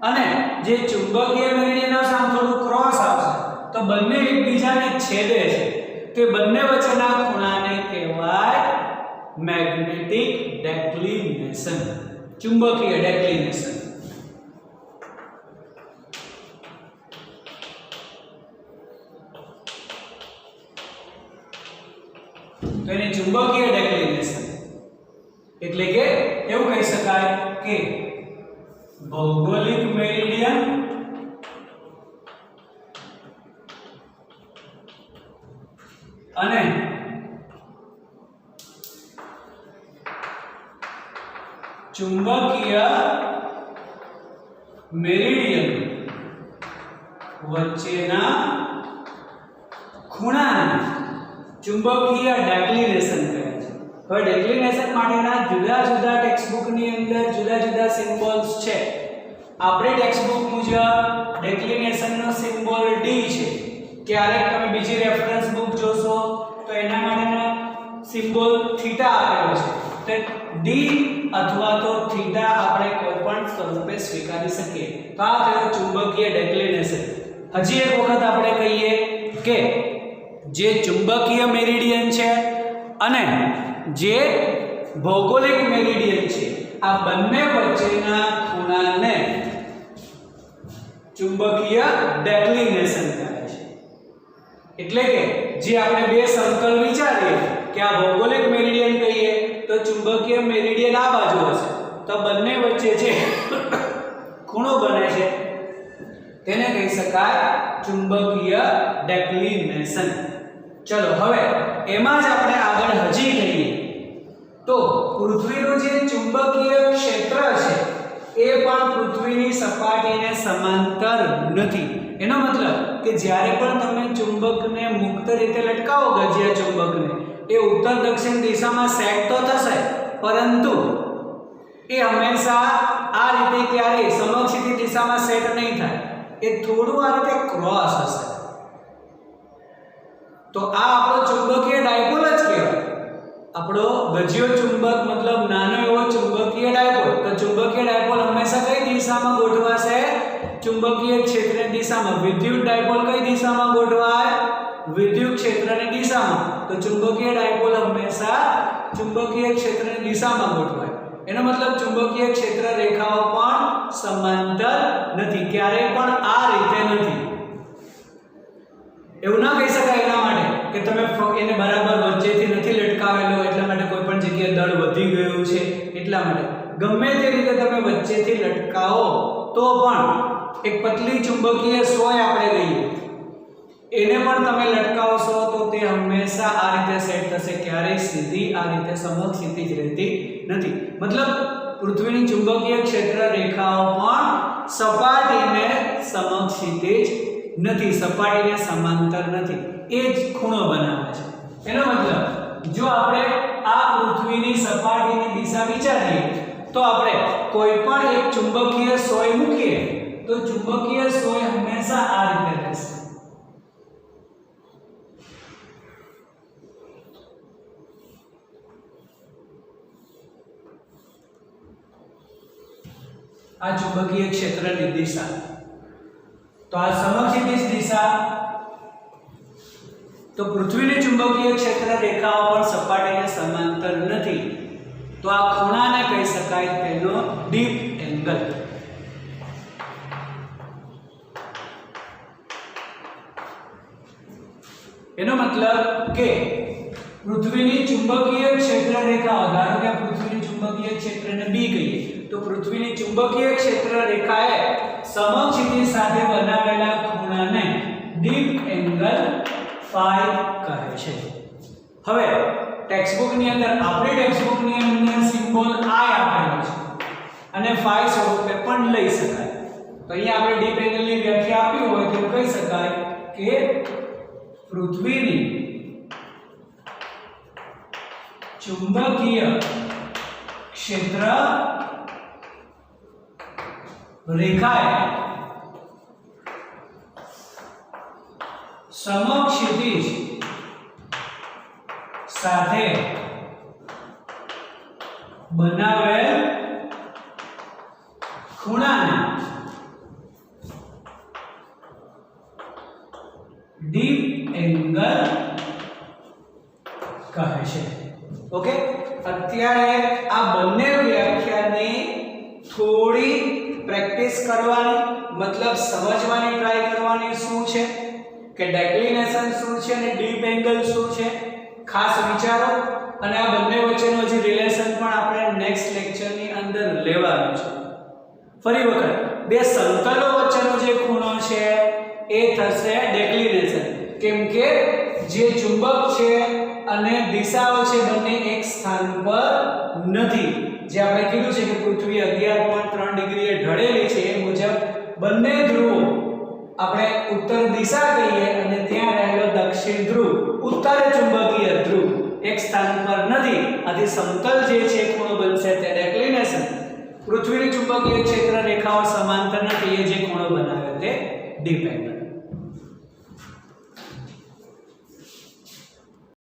અને જે ચુંબકીય મેરિડિયન આવશે આમ થોડું ક્રોસ આવશે, તો બંને એકબીજાને છેદે છે, તે બંને વચ્ચેના ખૂણાને કહેવાય મેગ્નેટિક ડેક્લિનેશન, ચુંબકીય ડેક્લિનેશન. તો એને ચુંબકીય ડેક્લિનેશન એટલે કે એવું કહી શકાય કે ભૌગોલિક મેરિડિયન અને ચુંબકીય મેરિડિયન વચ્ચેના ખૂણાને ચુંબકીય ડેક્લિનેશન કહે છે. હવે ડેક્લિનેશન માટેના જુદા જુદા ટેક્સ્ટબુક ની અંદર જુદા જુદા સિમ્બોલ્સ છે. આપણી ટેક્સ્ટબુક મુજબ ડેક્લિનેશન નો સિમ્બોલ ડી છે. ક્યારેક તમે બીજી રેફરન્સ બુક જોશો તો એના માટેનો સિમ્બોલ થીટા આપેલો છે. તો ડી અથવા તો થીટા આપણે કોઈ પણ સ્વરૂપે સ્વીકારી શકીએ. તો આ થયું ચુંબકીય ડેક્લિનેશન. હજી એક વખત આપણે કહીએ કે જે ચુંબકીય મેરિડિયન છે અને જે ભૌગોલિક મેરિડિયન છે, આ બંને વચ્ચેના ખૂણાને ચુંબકીય ડેક્લિનેશન કહે છે. એટલે કે જે આપણે બે સમતલ વિચારીએ કે આ ભૌગોલિક મેરિડિયન કહીએ તો ચુંબકીય મેરિડિયન આ બાજુ હશે, તો બંને વચ્ચે છે ખૂણો બને છે તેને કહી શકાય ચુંબકીય ડેક્લિનેશન. ચલો હવે એમાં જ આપણે આગળ હજી કહીએ તો પૃથ્વીનું જે ચુંબકીય ક્ષેત્ર છે એ પણ પૃથ્વીની સપાટીને સમાંતર નથી. એનો મતલબ કે જ્યારે પણ તમે ચુંબકને મુક્ત રીતે લટકાવો ગજિયા ચુંબકને એ ઉત્તર દક્ષિણ દિશામાં સેટ તો થશે પરંતુ એ હંમેશા આ રીતે ક્યારેય સમક્ષિતિ દિશામાં સેટ નહીં થાય. એ થોડું આ રીતે ક્રોસ હશે. તો આ આપણો ચુંબકીય ડાયપોલ જ કહેવાય. આપણો ગજિયો ચુંબક મતલબ નાનો એવો ચુંબકીય ડાયપોલ. તો ચુંબકીય ડાયપોલ હંમેશા કઈ દિશામાં ગોઠવાશે? ચુંબકીય ક્ષેત્રની દિશામાં. વિદ્યુત ડાયપોલ કઈ દિશામાં ગોઠવાય? વિદ્યુત ક્ષેત્રની દિશામાં. તો ચુંબકીય ડાયપોલ હંમેશા ચુંબકીય ક્ષેત્રની દિશામાં ગોઠવાય. એનો મતલબ ચુંબકીય ક્ષેત્ર રેખાઓ પણ સમાંતર નથી, ક્યારેય પણ આ રીતે નથી. એવું ના કહી શકાય એના માટે કે તમે એને બરાબર વચ્ચેથી નથી લટકાવેલો એટલા માટે કોઈ પણ જગ્યાએ દળ વધી ગયું છે એટલા માટે. ગમે તે રીતે તમે વચ્ચેથી લટકાવો તો પણ એક પતલી ચુંબકીય સોય આપણે કહીએ એને પણ તમે લટકાવશો તો તે હંમેશા આ રીતે સેટ થશે, ક્યારેય સીધી આ રીતે સમક્ષિતિ જ રહેતી નથી. મતલબ પૃથ્વીની ચુંબકીય ક્ષેત્ર રેખાઓ પણ સપાટીને સમક્ષિતિજ નથી, સપાટીને સમાંતર નથી. એ જ ખૂણો બનાવે છે. એનો મતલબ જો આપણે આ પૃથ્વીની સપાટીની દિશા વિચારીએ તો આપણે કોઈ પણ એક ચુંબકીય સોય મૂકીએ તો ચુંબકીય સોય હંમેશા આ રીતે રહેશે. આ ચુંબકીય ક્ષેત્રની દિશા. તો આ સમક્ષિતિજ દિશા. તો પૃથ્વીની ચુંબકીય ક્ષેત્ર રેખાઓ પણ સપાટીને સમાંતર નથી. તો આ ખૂણાને કહી શકાય તેનો ડીપ એંગલ. એનો મતલબ કે પૃથ્વીની ચુંબકીય ક્ષેત્ર રેખાઓ, ધારો કે પૃથ્વીની ચુંબકીય ક્ષેત્રને બી કહીએ તો પૃથ્વીની ચુંબકીય ક્ષેત્ર રેખાએ સમક્ષિતિ સાથે બનાવેલા ખૂણાને ડીપ એંગલ ફાઈ કહે છે. હવે ટેક્સ્ટબુકની અંદર આપણી ટેક્સ્ટબુકની અંદર સિમ્બોલ આઈ આપેલો છે અને ફાઈ સ્વરૂપે પણ લઈ શકાય. તો અહીંયા આપણે ડીપ એંગલની વ્યાખ્યા આપી હોય તો કહી શકાય કે પૃથ્વીની ચુંબકીય ક્ષેત્ર રેખાએ સમક્ષિતિજ સાથે બનાવેલ ખૂણાને ડીપ એંગલ કહે છે. ઓકે, અત્યારે આ બંને વ્યાખ્યાની થોડી પ્રેક્ટિસ કરવાની, મતલબ સમજવાની ટ્રાય કરવાની શું છે કે ડેક્લિનેશન શું છે અને ડીપ એંગલ શું છે, ખાસ વિચારો. અને આ બંને વચ્ચેનો જે રિલેશન પણ આપણે નેક્સ્ટ લેક્ચરની અંદર લેવાનું છે. ફરી વખત બે સમતલો વચ્ચેનો જે ખૂણો છે એ થશે ડેક્લિનેશન, કેમ કે જે ચુંબક છે અને દિશાઓ છે બંને એક સ્થાન પર નથી. જે આપણે કીધું છે કે પૃથ્વી 11.3 ડિગ્રીએ ઢળેલી છે એ મુજબ બંને ધ્રુવો આપણે ઉત્તર દિશા કહીએ અને ત્યાં રહેલો દક્ષિણ ધ્રુવ ઉત્તર ચુંબકીય ધ્રુવ એક સ્થાન પર નથી. આથી સમતલ જે છે